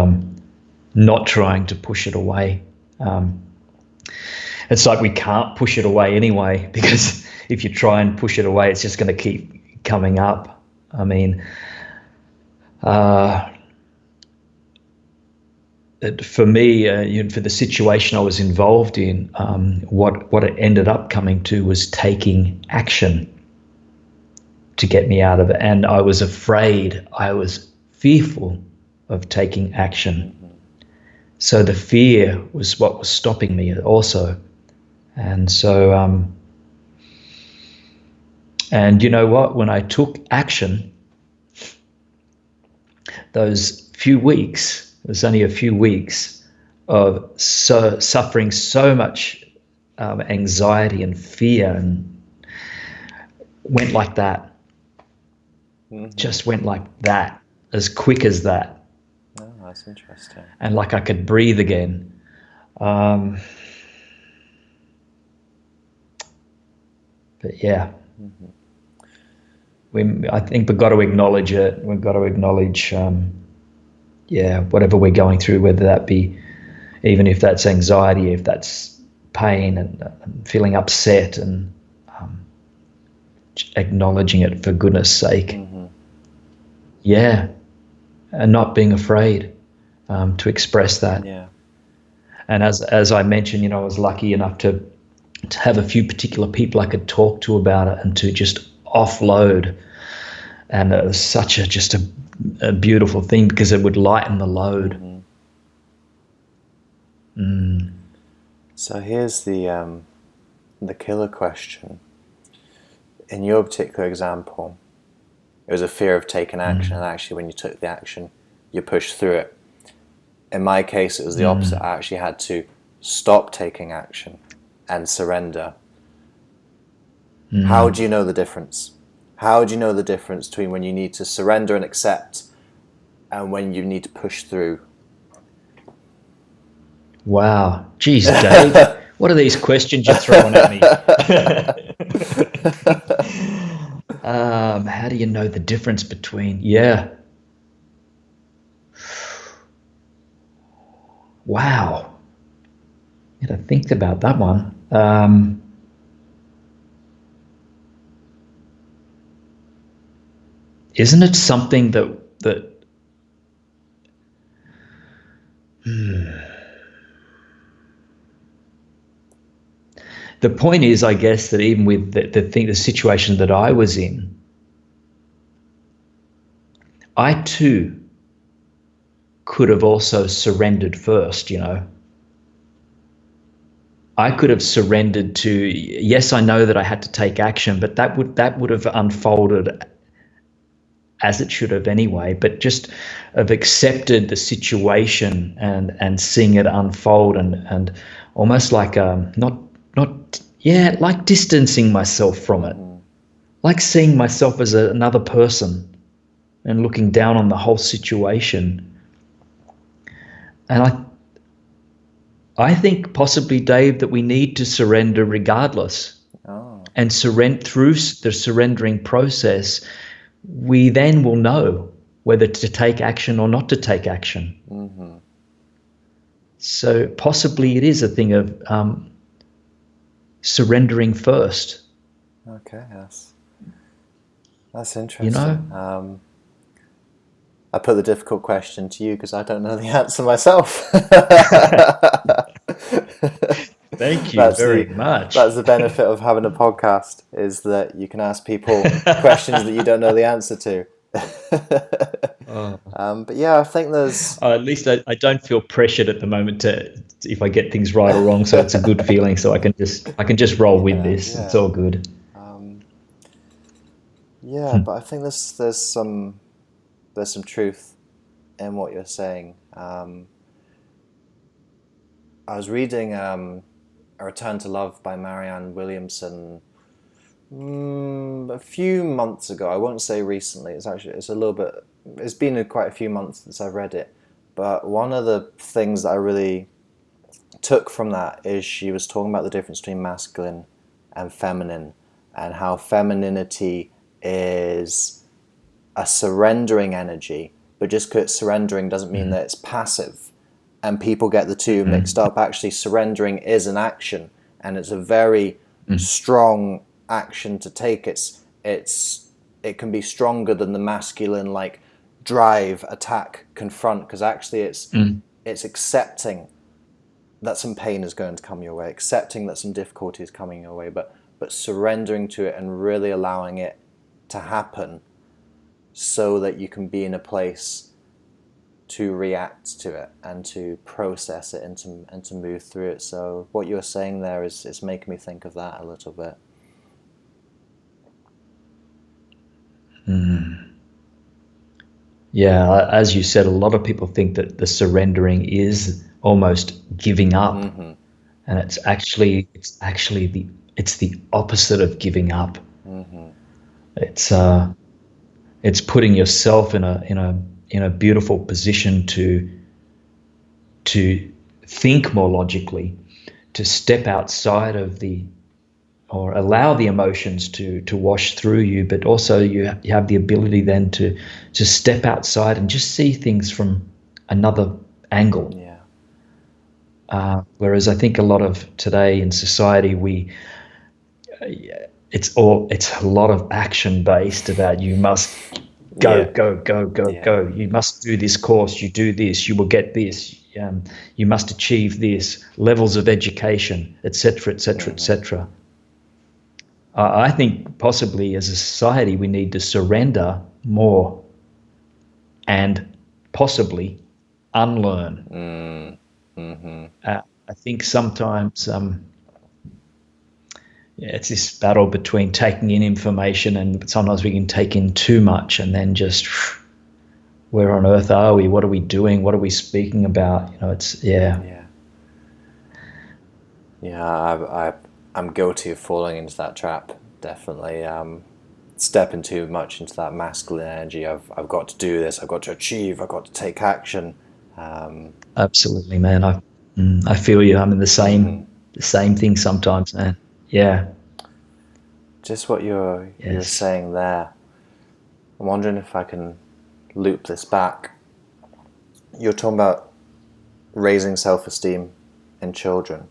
not trying to push it away. It's like we can't push it away anyway, because if you try and push it away, it's just going to keep coming up. I mean, for me, for the situation I was involved in, what it ended up coming to was taking action to get me out of it. And I was afraid, I was fearful of taking action. So the fear was what was stopping me also. And so, and you know what, when I took action, those few weeks, it was only a few weeks of suffering so much anxiety and fear, and went like that. Just went like that, as quick as that. Oh, that's interesting. And like I could breathe again. But yeah, I think we've got to acknowledge it. We've got to acknowledge, whatever we're going through, whether that be, even if that's anxiety, if that's pain and feeling upset, and acknowledging it for goodness sake. Yeah, and not being afraid to express that. Yeah. And as I mentioned, I was lucky enough to have a few particular people I could talk to about it and to just offload. And it was such a beautiful thing, because it would lighten the load. So here's the killer question. In your particular example, it was a fear of taking action, and actually when you took the action, you pushed through it. In my case, it was the opposite. I actually had to stop taking action and surrender. How do you know the difference? How do you know the difference between when you need to surrender and accept and when you need to push through? Wow. Geez, Dave, what are these questions you're throwing at me? How do you know the difference between, wow. I got to think about that one. Isn't it something that the point is, I guess, that even with the situation that I was in, I too could have also surrendered first, I could have surrendered to, yes, I know that I had to take action, but that would have unfolded as it should have anyway, but just have accepted the situation and seeing it unfold, and almost like like distancing myself from it, like seeing myself as another person and looking down on the whole situation. And I think possibly, Dave, that we need to surrender regardless. And through the surrendering process, we then will know whether to take action or not to take action. So possibly it is a thing of surrendering first. Okay, that's interesting. I put the difficult question to you because I don't know the answer myself. Thank you very much. That's the benefit of having a podcast, is that you can ask people questions that you don't know the answer to. But yeah, I think there's... At least I don't feel pressured at the moment if I get things right or wrong. So it's a good feeling. So I can just roll with this. Yeah. It's all good. But I think there's some truth in what you're saying. I was reading A Return to Love by Marianne Williamson a few months ago. I won't say recently. It's been quite a few months since I've read it. But one of the things that I really took from that is she was talking about the difference between masculine and feminine, and how femininity is a surrendering energy, but just because it's surrendering doesn't mean that it's passive. And people get the two mixed up. Actually, surrendering is an action, and it's a very strong action to take. It can be stronger than the masculine, like drive, attack, confront, because actually it's accepting that some pain is going to come your way, accepting that some difficulty is coming your way, but surrendering to it and really allowing it to happen, so that you can be in a place to react to it and to process it and to move through it. So what you're saying there is making me think of that a little bit. Yeah, as you said, a lot of people think that the surrendering is almost giving up, and it's actually the opposite of giving up. It's putting yourself in a beautiful position to think more logically, to step outside of or allow the emotions to wash through you, but also you have the ability then to step outside and just see things from another angle. Whereas I think a lot of today in society, it's a lot of action based, about you must go. You must do this course, you do this, you will get this, you must achieve this, levels of education, etc., etc., etc. I think possibly as a society we need to surrender more and possibly unlearn. I think sometimes it's this battle between taking in information, and sometimes we can take in too much and then just, where on earth are we? What are we doing? What are we speaking about? I'm guilty of falling into that trap, definitely. Stepping too much into that masculine energy. I've got to do this, I've got to achieve, I've got to take action. Absolutely, man. I feel you. I'm in the same thing sometimes, man. Yeah. Just what you're saying there. I'm wondering if I can loop this back. You're talking about raising self-esteem in children.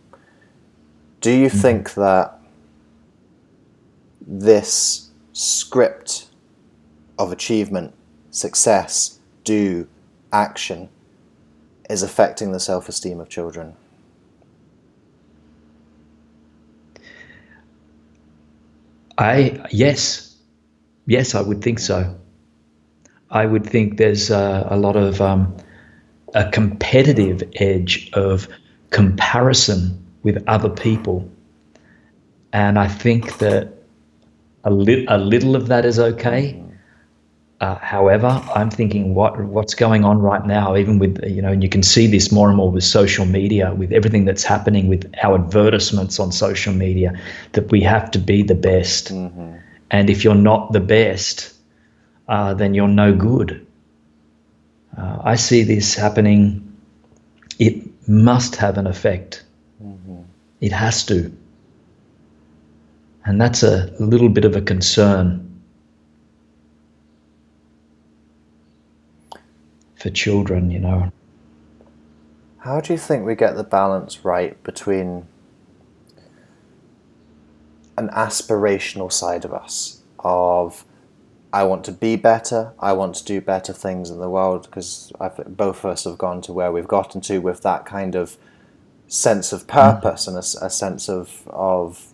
Do you think that this script of achievement, success, do, action is affecting the self-esteem of children? Yes, I would think so. I would think there's a lot of a competitive edge of comparison with other people, and I think that a little of that is okay. However, I'm thinking what's going on right now, even with, and you can see this more and more with social media, with everything that's happening with our advertisements on social media, that we have to be the best. And if you're not the best, then you're no good. I see this happening. It must have an effect. It has to. And that's a little bit of a concern for children, How do you think we get the balance right between an aspirational side of us, of I want to be better, I want to do better things in the world, because both of us have gone to where we've gotten to with that kind of sense of purpose and a sense of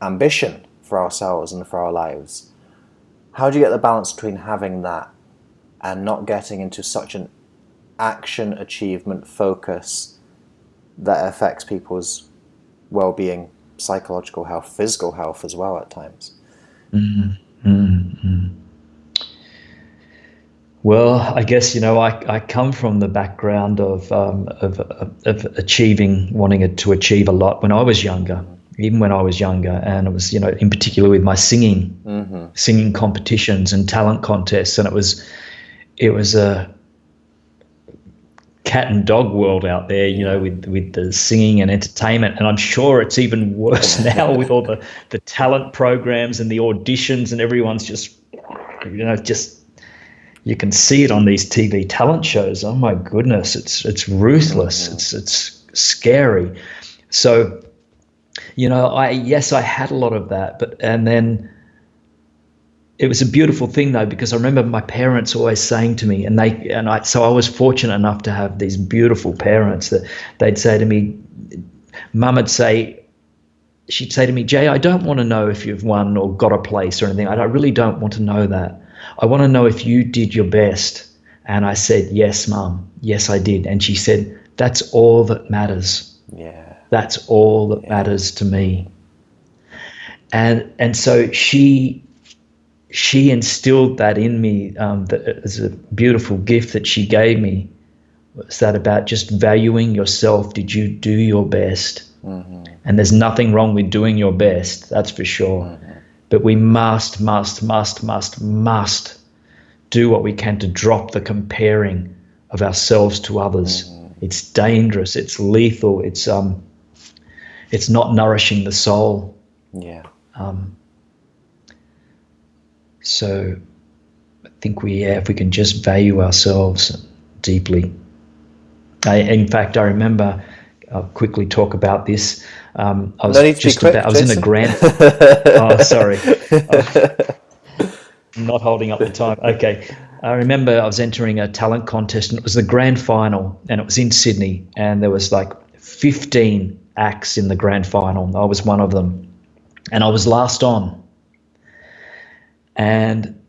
ambition for ourselves and for our lives. How do you get the balance between having that and not getting into such an action achievement focus that affects people's well-being, psychological health, physical health as well at times. Well, I guess, I come from the background of wanting to achieve a lot when I was younger, even when I was younger. And it was, in particular with my singing competitions and talent contests. And it was a cat and dog world out there, with the singing and entertainment. And I'm sure it's even worse now with all the talent programs and the auditions, and everyone's just, you can see it on these TV talent shows. Oh my goodness, it's ruthless. It's scary. So, I had a lot of that, and then it was a beautiful thing though, because I remember my parents always saying to me, so I was fortunate enough to have these beautiful parents that they'd say to me, she'd say to me, Jay, I don't want to know if you've won or got a place or anything. I really don't want to know that. I want to know if you did your best. And I said, yes, Mum. Yes, I did. And she said, that's all that matters. Yeah. That's all that matters to me. And so she instilled that in me, that as a beautiful gift that she gave me, was that about just valuing yourself. Did you do your best? And there's nothing wrong with doing your best, that's for sure. But we must do what we can to drop the comparing of ourselves to others. It's dangerous. It's lethal. It's not nourishing the soul. Yeah. So I think if we can just value ourselves deeply. In fact, I remember, I'll quickly talk about this. I was in a grand. Oh, sorry. I'm not holding up the time. Okay. I remember I was entering a talent contest, and it was the grand final, and it was in Sydney, and there was like 15 acts in the grand final. I was one of them, and I was last on. And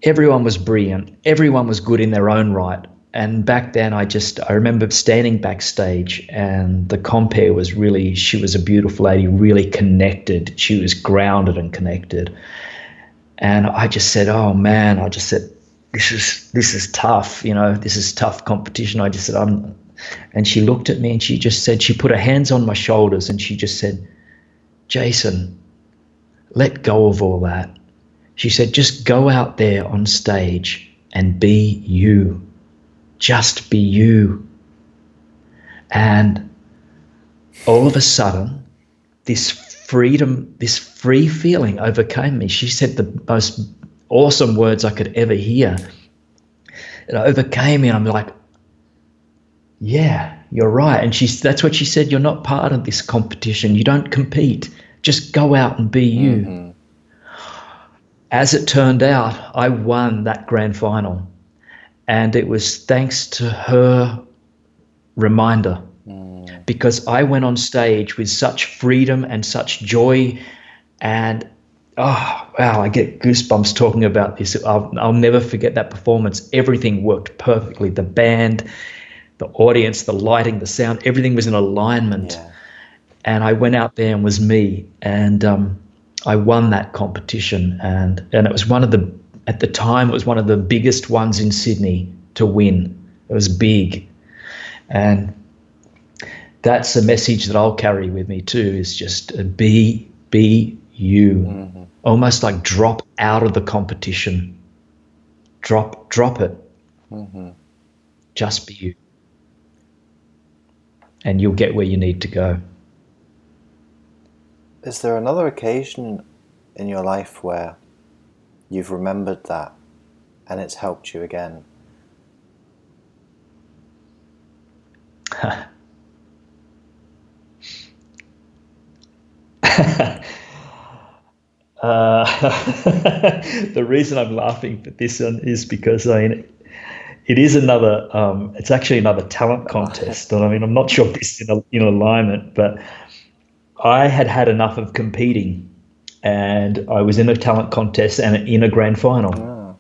everyone was brilliant. Everyone was good in their own right. And back then I remember standing backstage, and the compere was she was a beautiful lady, really connected. She was grounded and connected. And I just said, oh man, this is tough, this is tough competition. I just said, and she looked at me and she just said, she put her hands on my shoulders and she just said, Jason, let go of all that. She said, just go out there on stage and be you. Just be you. And all of a sudden, this freedom, this free feeling overcame me. She said the most awesome words I could ever hear. It overcame me, and I'm like, yeah, you're right. And that's what she said, you're not part of this competition. You don't compete. Just go out and be you. As it turned out, I won that grand final. And it was thanks to her reminder, because I went on stage with such freedom and such joy, and oh, wow, I get goosebumps talking about this. I'll never forget that performance. Everything worked perfectly. The band, the audience, the lighting, the sound, everything was in alignment. Yeah. And I went out there and was me, and I won that competition. And it was at the time, it was one of the biggest ones in Sydney to win. It was big. And that's a message that I'll carry with me too, is just be you. Almost like drop out of the competition. Drop it. Just be you. And you'll get where you need to go. Is there another occasion in your life where you've remembered that and it's helped you again? The reason I'm laughing at this one is because it is another. It's actually another talent contest, and I'm not sure if this is in alignment, but I had enough of competing, and I was in a talent contest and in a grand final.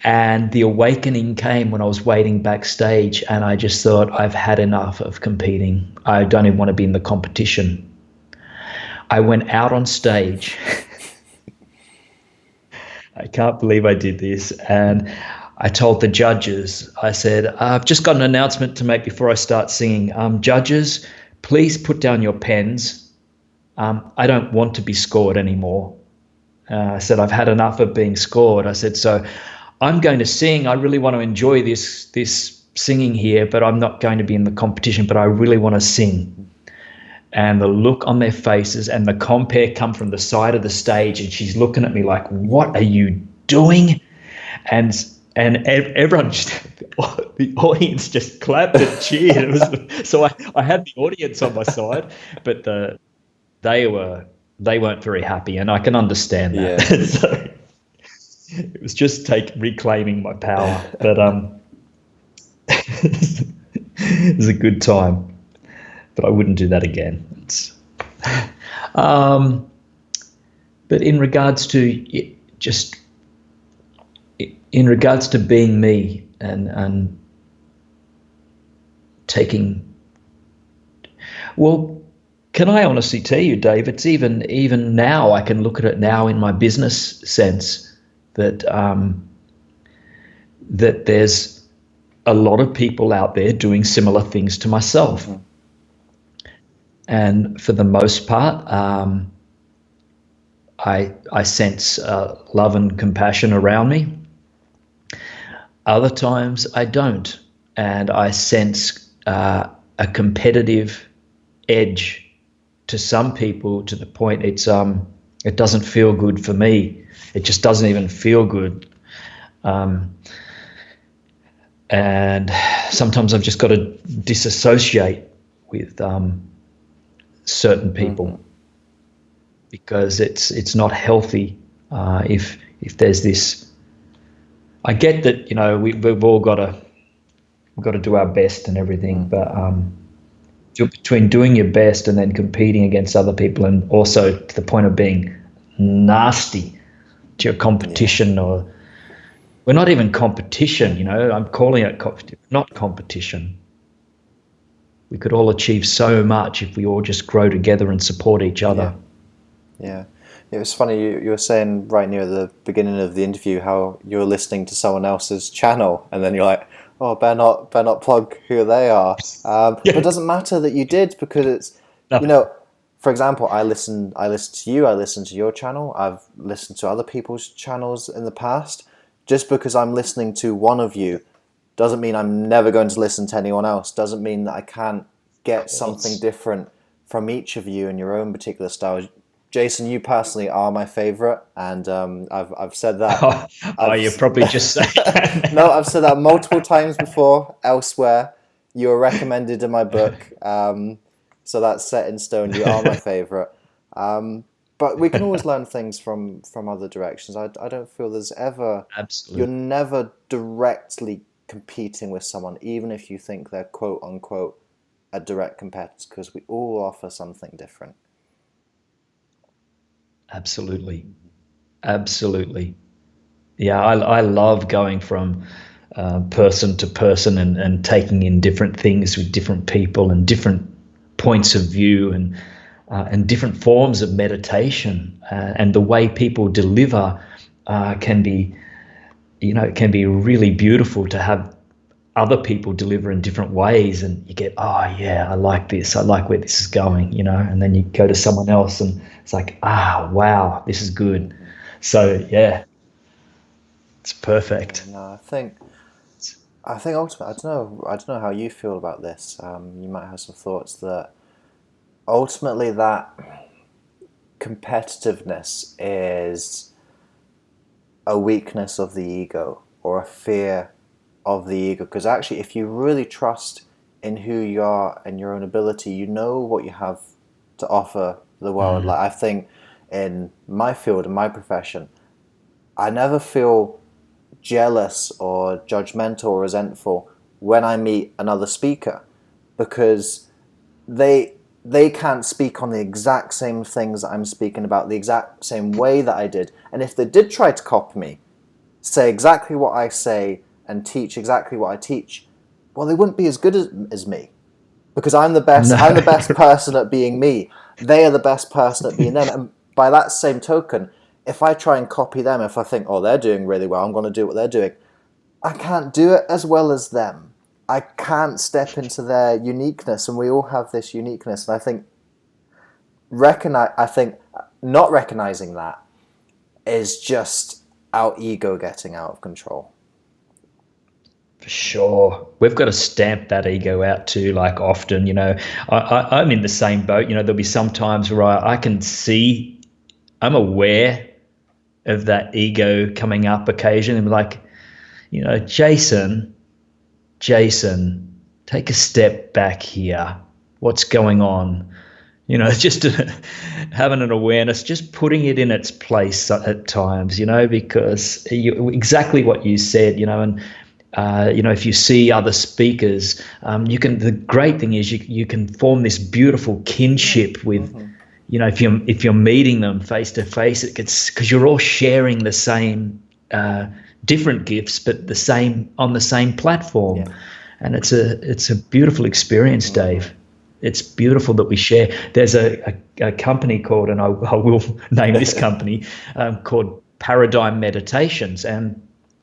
And the awakening came when I was waiting backstage, and I just thought, I've had enough of competing. I don't even want to be in the competition. I went out on stage. I can't believe I did this. And I told the judges, I said, I've just got an announcement to make before I start singing. Judges, please put down your pens. I don't want to be scored anymore. I said, I've had enough of being scored. I said, so I'm going to sing. I really want to enjoy this singing here, but I'm not going to be in the competition, but I really want to sing. And the look on their faces, and the compere come from the side of the stage, and she's looking at me like, what are you doing? And everyone, the audience just clapped and cheered. So I had the audience on my side, but they weren't very happy, and I can understand that. Yeah. So it was just reclaiming my power. But it was a good time. But I wouldn't do that again. But in regards to being me and taking, well, can I honestly tell you, Dave, it's even now, I can look at it now in my business sense, that that there's a lot of people out there doing similar things to myself. Mm-hmm. And for the most part, I sense love and compassion around me. Other times I don't, and I sense a competitive edge to some people, to the point it doesn't feel good for me. It just doesn't even feel good. And sometimes I've just got to disassociate with certain people, because it's not healthy. If there's this, I get that, we've all got to do our best and everything, but between doing your best and then competing against other people, and also to the point of being nasty to your competition, or we're not even competition, I'm calling it not competition. We could all achieve so much if we all just grow together and support each other. Yeah. It was funny, you were saying right near the beginning of the interview how you were listening to someone else's channel, and then you're like, oh, better not plug who they are. But it doesn't matter that you did, because it's, for example, I listen to you, I listen to your channel, I've listened to other people's channels in the past. Just because I'm listening to one of you doesn't mean I'm never going to listen to anyone else. Doesn't mean that I can't get something different from each of you in your own particular style. Jason, you personally are my favorite, and I've said that. You're probably just saying that. No, I've said that multiple times before elsewhere. You were recommended in my book, so that's set in stone. You are my favorite. But we can always learn things from other directions. I don't feel there's ever... Absolutely. You're never directly competing with someone, even if you think they're quote-unquote a direct competitor, because we all offer something different. Absolutely. Yeah, I love going from person to person and taking in different things with different people and different points of view and different forms of meditation, and the way people deliver can be really beautiful to have other people deliver in different ways, and you get, oh yeah, I like this, I like where this is going, and then you go to someone else and it's like, wow, this is good. So yeah, it's perfect. No, I think ultimately, I don't know how you feel about this. You might have some thoughts that ultimately that competitiveness is a weakness of the ego, or a fear of the ego, because actually if you really trust in who you are and your own ability, you know what you have to offer the world. Like, I think in my field, in my profession, I never feel jealous or judgmental or resentful when I meet another speaker, because they can't speak on the exact same things that I'm speaking about, the exact same way that I did. And if they did try to copy me, say exactly what I say and teach exactly what I teach, well, they wouldn't be as good as me, because I'm the best. No. I'm the best person at being me. They are the best person at being them. And by that same token, if I try and copy them, if I think, oh, they're doing really well, I'm going to do what they're doing, I can't do it as well as them. I can't step into their uniqueness, and we all have this uniqueness. And I think not recognizing that is just our ego getting out of control. For sure. We've got to stamp that ego out too, like often, I'm in the same boat. There'll be some times where I can see, I'm aware of that ego coming up occasionally, like, Jason, take a step back here. What's going on? Just having an awareness, just putting it in its place at times, because exactly what you said, and if you see other speakers, the great thing is you can form this beautiful kinship with, if you're meeting them face to face, it gets, because you're all sharing the same, different gifts, but on the same platform. Yeah. And it's a beautiful experience, Dave. It's beautiful that we share. There's a company called, and I will name this company, called Paradigm Meditations. And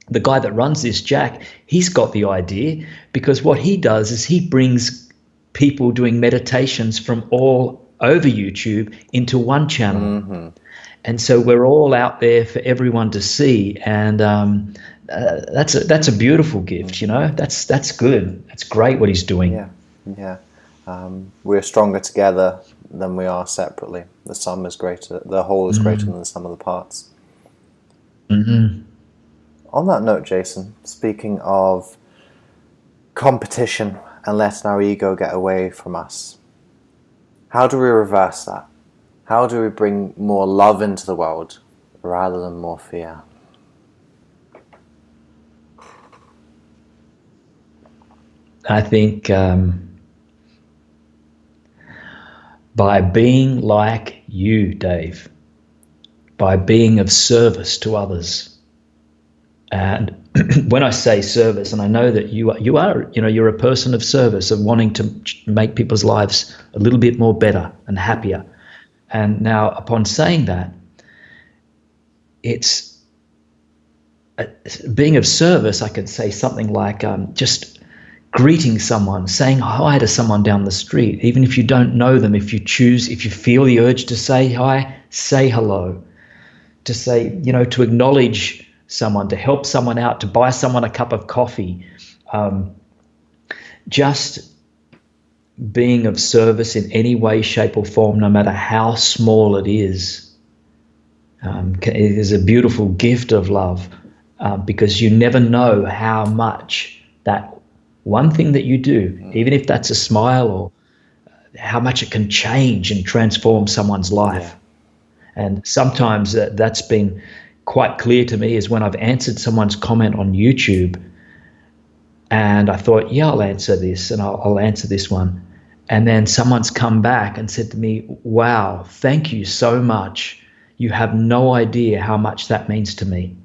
the guy that runs this, Jack, he's got the idea, because what he does is he brings people doing meditations from all over YouTube into one channel. Mm-hmm. And so we're all out there for everyone to see. And that's a beautiful gift, That's good. That's great what he's doing. Yeah. We're stronger together than we are separately. The sum is greater. The whole is greater than the sum of the parts. Mm-hmm. On that note, Jason, speaking of competition and letting our ego get away from us, how do we reverse that? How do we bring more love into the world rather than more fear? I think by being like you, Dave, by being of service to others. And when I say service, and I know that you are, you're a person of service, of wanting to make people's lives a little bit more better and happier. And now, upon saying that, it's being of service. I could say something like just greeting someone, saying hi to someone down the street, even if you don't know them. If you feel the urge to say hi, say hello. To say, to acknowledge someone, to help someone out, to buy someone a cup of coffee. Just being of service in any way, shape or form, no matter how small it is a beautiful gift of love, because you never know how much that one thing that you do, even if that's a smile, or how much it can change and transform someone's life. Yeah. And sometimes that's been quite clear to me is when I've answered someone's comment on YouTube and I thought, yeah, I'll answer this and I'll answer this one. And then someone's come back and said to me, wow, thank you so much. You have no idea how much that means to me.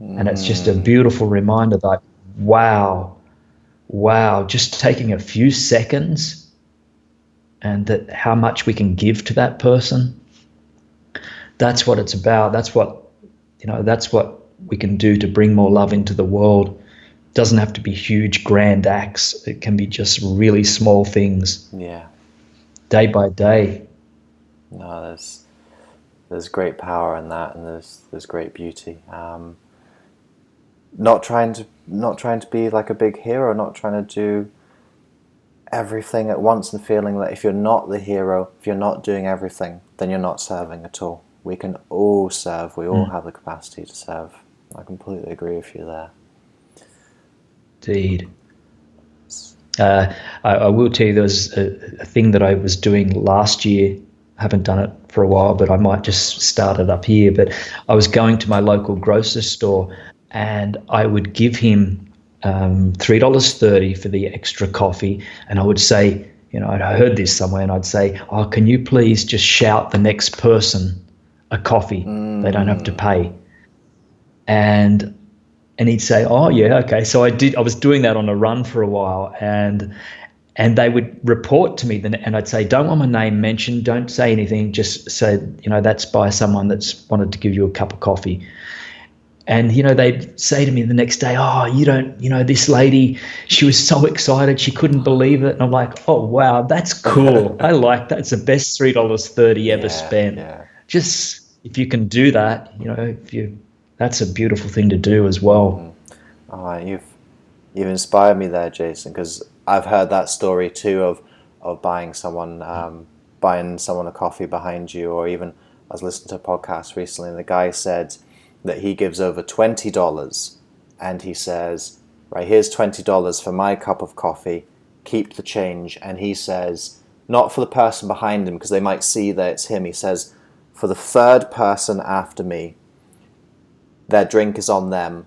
And it's just a beautiful reminder that, wow, just taking a few seconds and that how much we can give to that person. That's what it's about. That's what we can do to bring more love into the world. It doesn't have to be huge, grand acts. It can be just really small things. Yeah. Day by day. No, there's great power in that, and there's great beauty. Not trying to be like a big hero, not trying to do everything at once, and feeling that if you're not the hero, if you're not doing everything, then you're not serving at all. We can all serve. We all have the capacity to serve. I completely agree with you there. Indeed. I will tell you, there was a thing that I was doing last year. I haven't done it for a while, but I might just start it up here. But I was going to my local grocery store and I would give him $3.30 for the extra coffee. And I would say, I heard this somewhere, and I'd say, oh, can you please just shout the next person a coffee? They don't have to pay. And And he'd say, oh yeah, okay. So I was doing that on a run for a while, and they would report to me, and I'd say, don't want my name mentioned, don't say anything, just say, that's by someone that's wanted to give you a cup of coffee. And, they'd say to me the next day, oh, you don't, this lady, she was so excited, she couldn't believe it. And I'm like, oh, wow, that's cool. I like that. It's the best $3.30 ever spent. Yeah. Just if you can do that, that's a beautiful thing to do as well. Oh, you've inspired me there, Jason, because I've heard that story too of buying someone a coffee behind you, or even I was listening to a podcast recently and the guy said that he gives over $20 and he says, right, here's $20 for my cup of coffee, keep the change. And he says, not for the person behind him because they might see that it's him, he says, for the third person after me, their drink is on them,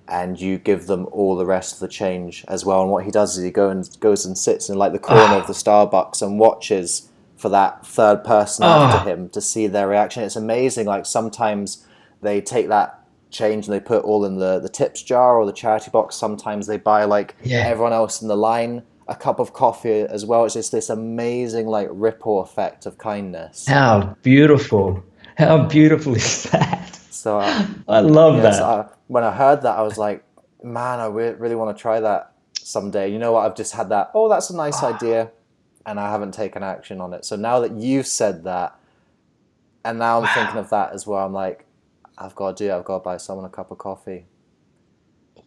and you give them all the rest of the change as well. And what he does is he goes and sits in like the corner of the Starbucks and watches for that third person after him to see their reaction. It's amazing. Like sometimes they take that change and they put all in the tips jar or the charity box. Sometimes they buy everyone else in the line a cup of coffee as well. It's just this amazing like ripple effect of kindness. How beautiful. How beautiful is that? So I love that. So when I heard that, I was like, man, I really want to try that someday. You know what? I've just had that, oh, that's a nice idea, and I haven't taken action on it. So now that you've said that, and now I'm thinking of that as well, I'm like, I've got to do it. I've got to buy someone a cup of coffee.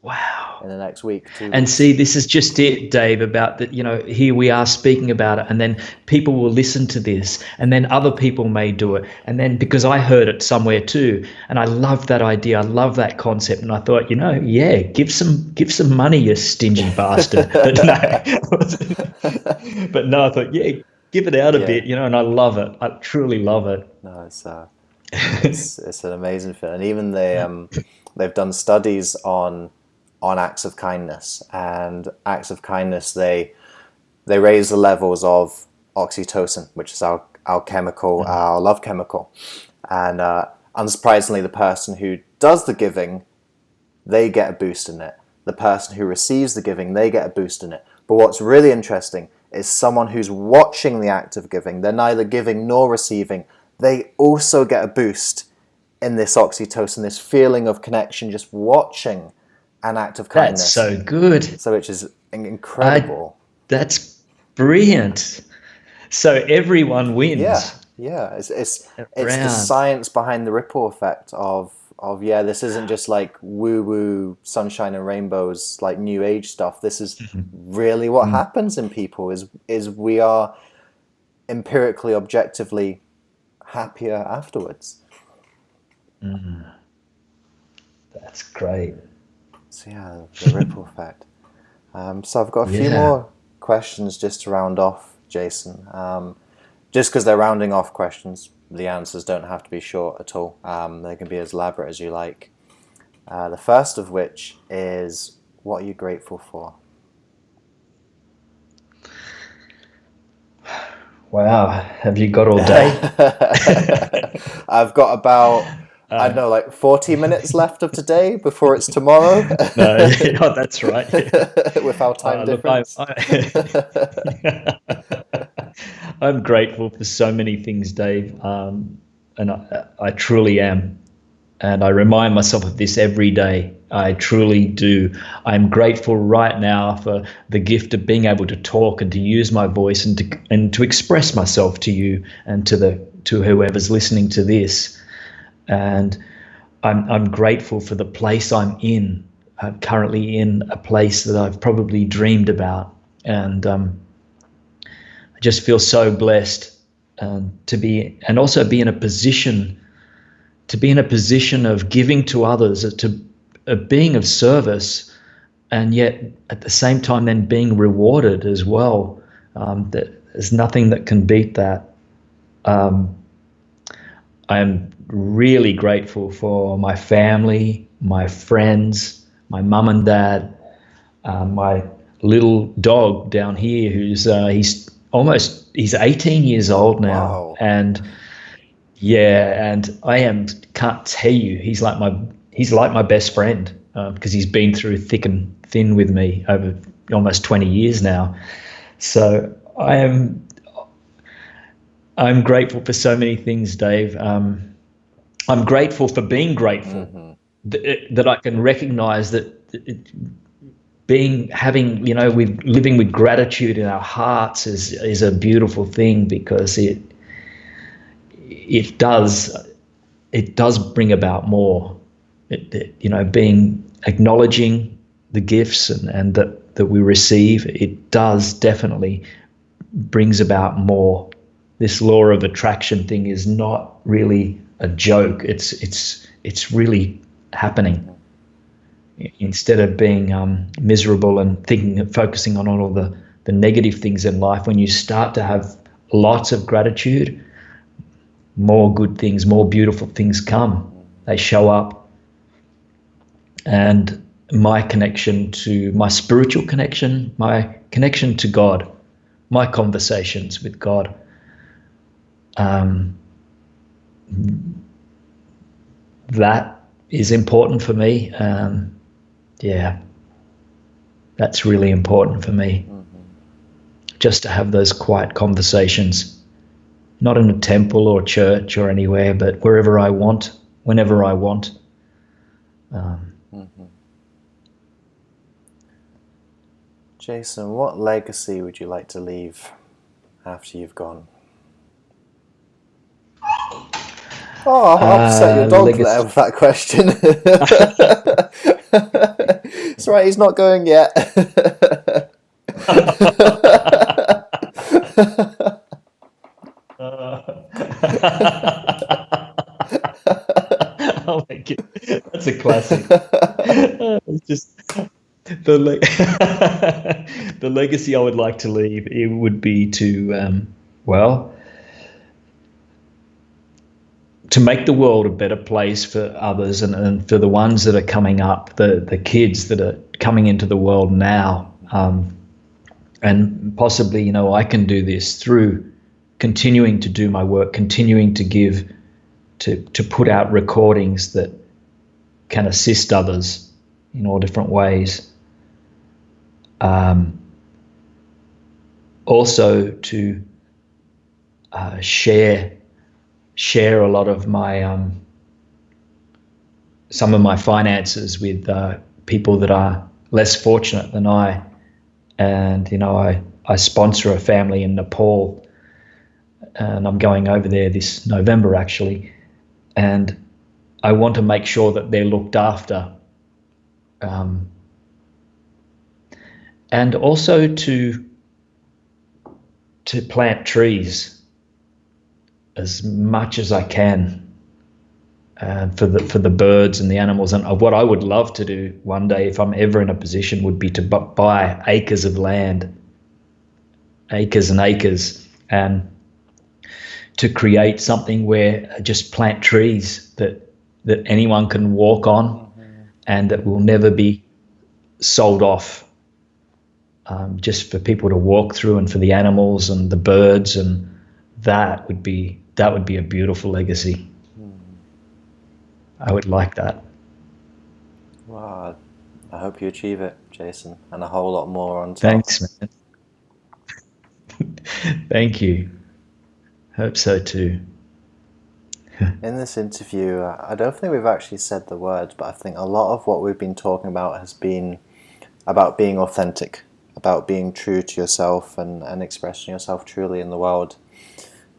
Wow. In the next week, 2 weeks. And see, this is just it, Dave, about that, here we are speaking about it, and then people will listen to this, and then other people may do it. And then because I heard it somewhere too, and I love that idea, I love that concept, and I thought, give some money, you stingy bastard. But no, I thought, give it out a bit, and I love it. I truly love it. No, it's an amazing feeling. And even they've done studies on acts of kindness, and acts of kindness, they raise the levels of oxytocin, which is our chemical, our love chemical. And unsurprisingly, the person who does the giving, they get a boost in it. The person who receives the giving, they get a boost in it. But what's really interesting is someone who's watching the act of giving, they're neither giving nor receiving, they also get a boost in this oxytocin, this feeling of connection, just watching an act of kindness. That's so good. So which is incredible. That's brilliant. So everyone wins. Yeah. It's the science behind the ripple effect of this isn't just like woo-woo sunshine and rainbows, like new age stuff. This is really what happens in people is we are empirically, objectively happier afterwards. That's great. So the ripple effect. So I've got a few more questions just to round off, Jason. Just because they're rounding off questions, the answers don't have to be short at all. They can be as elaborate as you like. The first of which is, what are you grateful for? Wow, have you got all day? I've got about, I don't know, like 40 minutes left of today before it's tomorrow. No, that's right. With our time difference. I'm grateful for so many things, Dave, and I truly am. And I remind myself of this every day. I truly do. I'm grateful right now for the gift of being able to talk and to use my voice and to express myself to you and to whoever's listening to this. And I'm grateful for the place I'm in. I'm currently in a place that I've probably dreamed about, and I just feel so blessed to be, and also be in a position of giving to others, of being of service, and yet at the same time then being rewarded as well. There's nothing that can beat that. I'm really grateful for my family, my friends, my mum and dad, my little dog down here who's he's 18 years old now. Wow. And I can't tell you, he's like my best friend. because he's been through thick and thin with me over almost 20 years now. So I'm grateful for so many things, Dave. I'm grateful for being grateful, that I can recognize that living with gratitude in our hearts is a beautiful thing, because it does bring about more. Acknowledging the gifts and that we receive, it does definitely brings about more. This law of attraction thing is not really a joke. It's really happening. Instead of being miserable and focusing on all of the negative things in life, when you start to have lots of gratitude, more good things, more beautiful things come. They show up. And my spiritual connection, my connection to God, my conversations with God, that is important for me. That's really important for me. Just to have those quiet conversations, not in a temple or church or anywhere, but wherever I want, whenever I want. Jason, what legacy would you like to leave after you've gone? Oh, I'll upset your dog there with that question. It's right, he's not going yet. Oh my God, that's a classic. It's just the legacy I would like to leave. It would be to make the world a better place for others and for the ones that are coming up, the kids that are coming into the world now, and possibly I can do this through continuing to do my work, continuing to give, to put out recordings that can assist others in all different ways. Also to share a lot of my some of my finances with people that are less fortunate than I. And I sponsor a family in Nepal, and I'm going over there this November actually, and I want to make sure that they're looked after, and also to plant trees as much as I can, for the birds and the animals. And what I would love to do one day, if I'm ever in a position, would be to buy acres of land, acres and acres, and to create something where just plant trees that anyone can walk on, and that will never be sold off, just for people to walk through, and for the animals and the birds, and that would be a beautiful legacy. I would like that. Wow, I hope you achieve it, Jason, and a whole lot more on top. Thanks, man. Thank you. Hope so too. In this interview, I don't think we've actually said the words, but I think a lot of what we've been talking about has been about being authentic, about being true to yourself and expressing yourself truly in the world.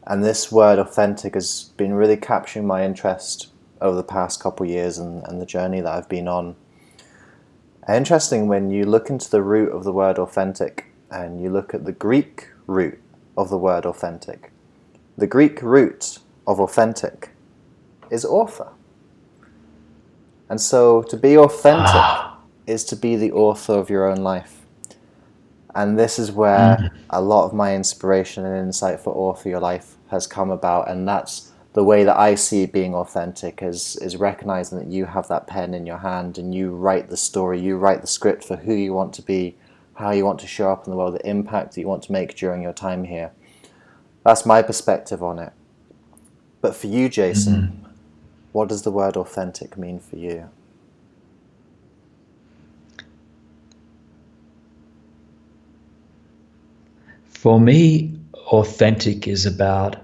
And this word authentic has been really capturing my interest over the past couple of years and the journey that I've been on. Interesting, when you look into the root of the word authentic and you look at the Greek root of the word authentic, the Greek root of authentic is author. And so to be authentic is to be the author of your own life. And this is where a lot of my inspiration and insight for Author Your Life has come about. And that's the way that I see being authentic, is recognizing that you have that pen in your hand and you write the story, you write the script for who you want to be, how you want to show up in the world, the impact that you want to make during your time here. That's my perspective on it. But for you, Jason, what does the word authentic mean for you? For me, authentic is about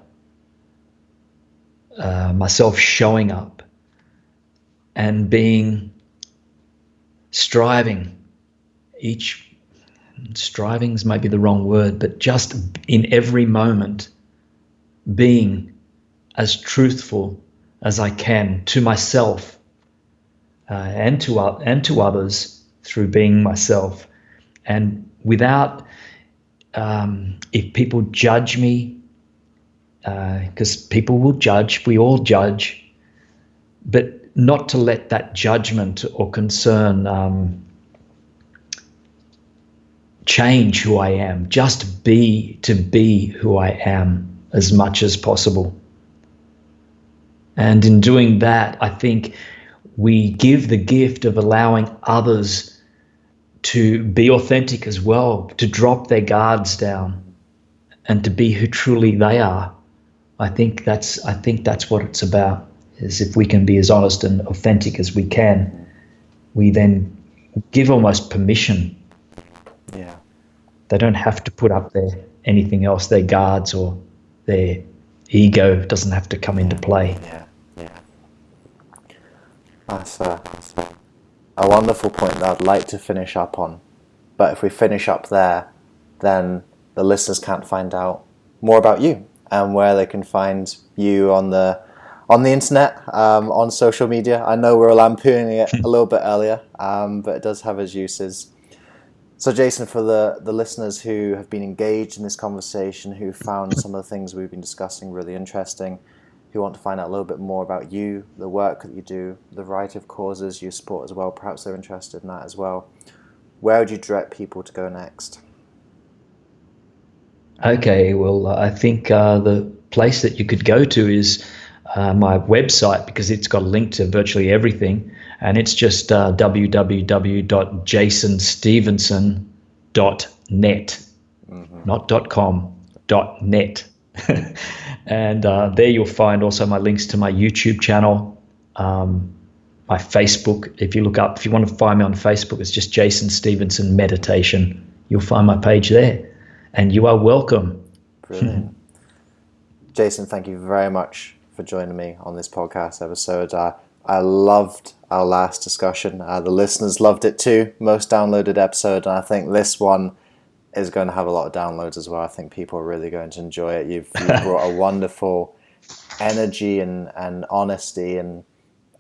myself showing up and striving is maybe the wrong word, but just in every moment being as truthful as I can to myself and to others through being myself. And without, if people judge me, because people will judge, we all judge, but not to let that judgment or concern change who I am, just be who I am as much as possible. And in doing that, I think we give the gift of allowing others to be authentic as well, to drop their guards down and to be who truly they are. I think that's what it's about, is if we can be as honest and authentic as we can, we then give almost permission. Yeah. They don't have to put up anything else, their guards or their ego doesn't have to come into play. Yeah. That's a wonderful point that I'd like to finish up on. But if we finish up there, then the listeners can't find out more about you and where they can find you on the internet, on social media. I know we're lampooning it a little bit earlier, but it does have its uses. So Jason, for the listeners who have been engaged in this conversation, who found some of the things we've been discussing really interesting, who want to find out a little bit more about you, the work that you do, the variety of causes you support as well, perhaps they're interested in that as well, where would you direct people to go next? Okay, well, I think the place that you could go to is my website, because it's got a link to virtually everything, and it's just www.jasonstephenson.net, not .com, .net. And there you'll find also my links to my YouTube channel, my Facebook. If you want to find me on Facebook, it's just Jason Stephenson Meditation. You'll find my page there, and you are welcome. Brilliant. Jason, thank you very much for joining me on this podcast episode. I loved our last discussion. The listeners loved it too. Most downloaded episode, and I think this one is going to have a lot of downloads as well. I think people are really going to enjoy it. You've brought a wonderful energy and honesty and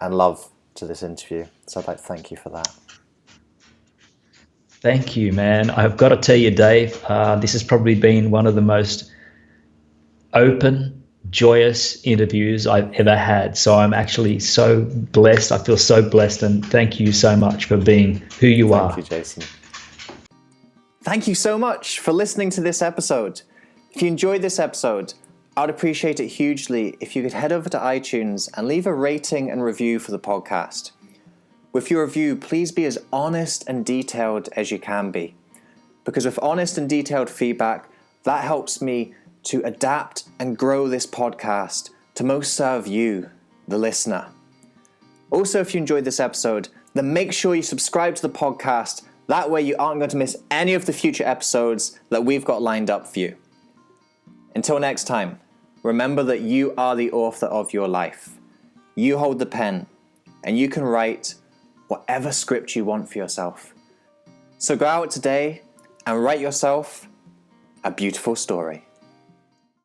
love to this interview. So I'd like to thank you for that. Thank you, man. I've got to tell you, Dave, this has probably been one of the most open, joyous interviews I've ever had. So I'm actually so blessed. I feel so blessed, and thank you so much for being who you are. Thank you, Jason. Thank you so much for listening to this episode. If you enjoyed this episode, I'd appreciate it hugely if you could head over to iTunes and leave a rating and review for the podcast. With your review, please be as honest and detailed as you can be, because with honest and detailed feedback, that helps me to adapt and grow this podcast to most serve you, the listener. Also, if you enjoyed this episode, then make sure you subscribe to the podcast. That way you aren't going to miss any of the future episodes that we've got lined up for you. Until next time, remember that you are the author of your life. You hold the pen, and you can write whatever script you want for yourself. So go out today and write yourself a beautiful story.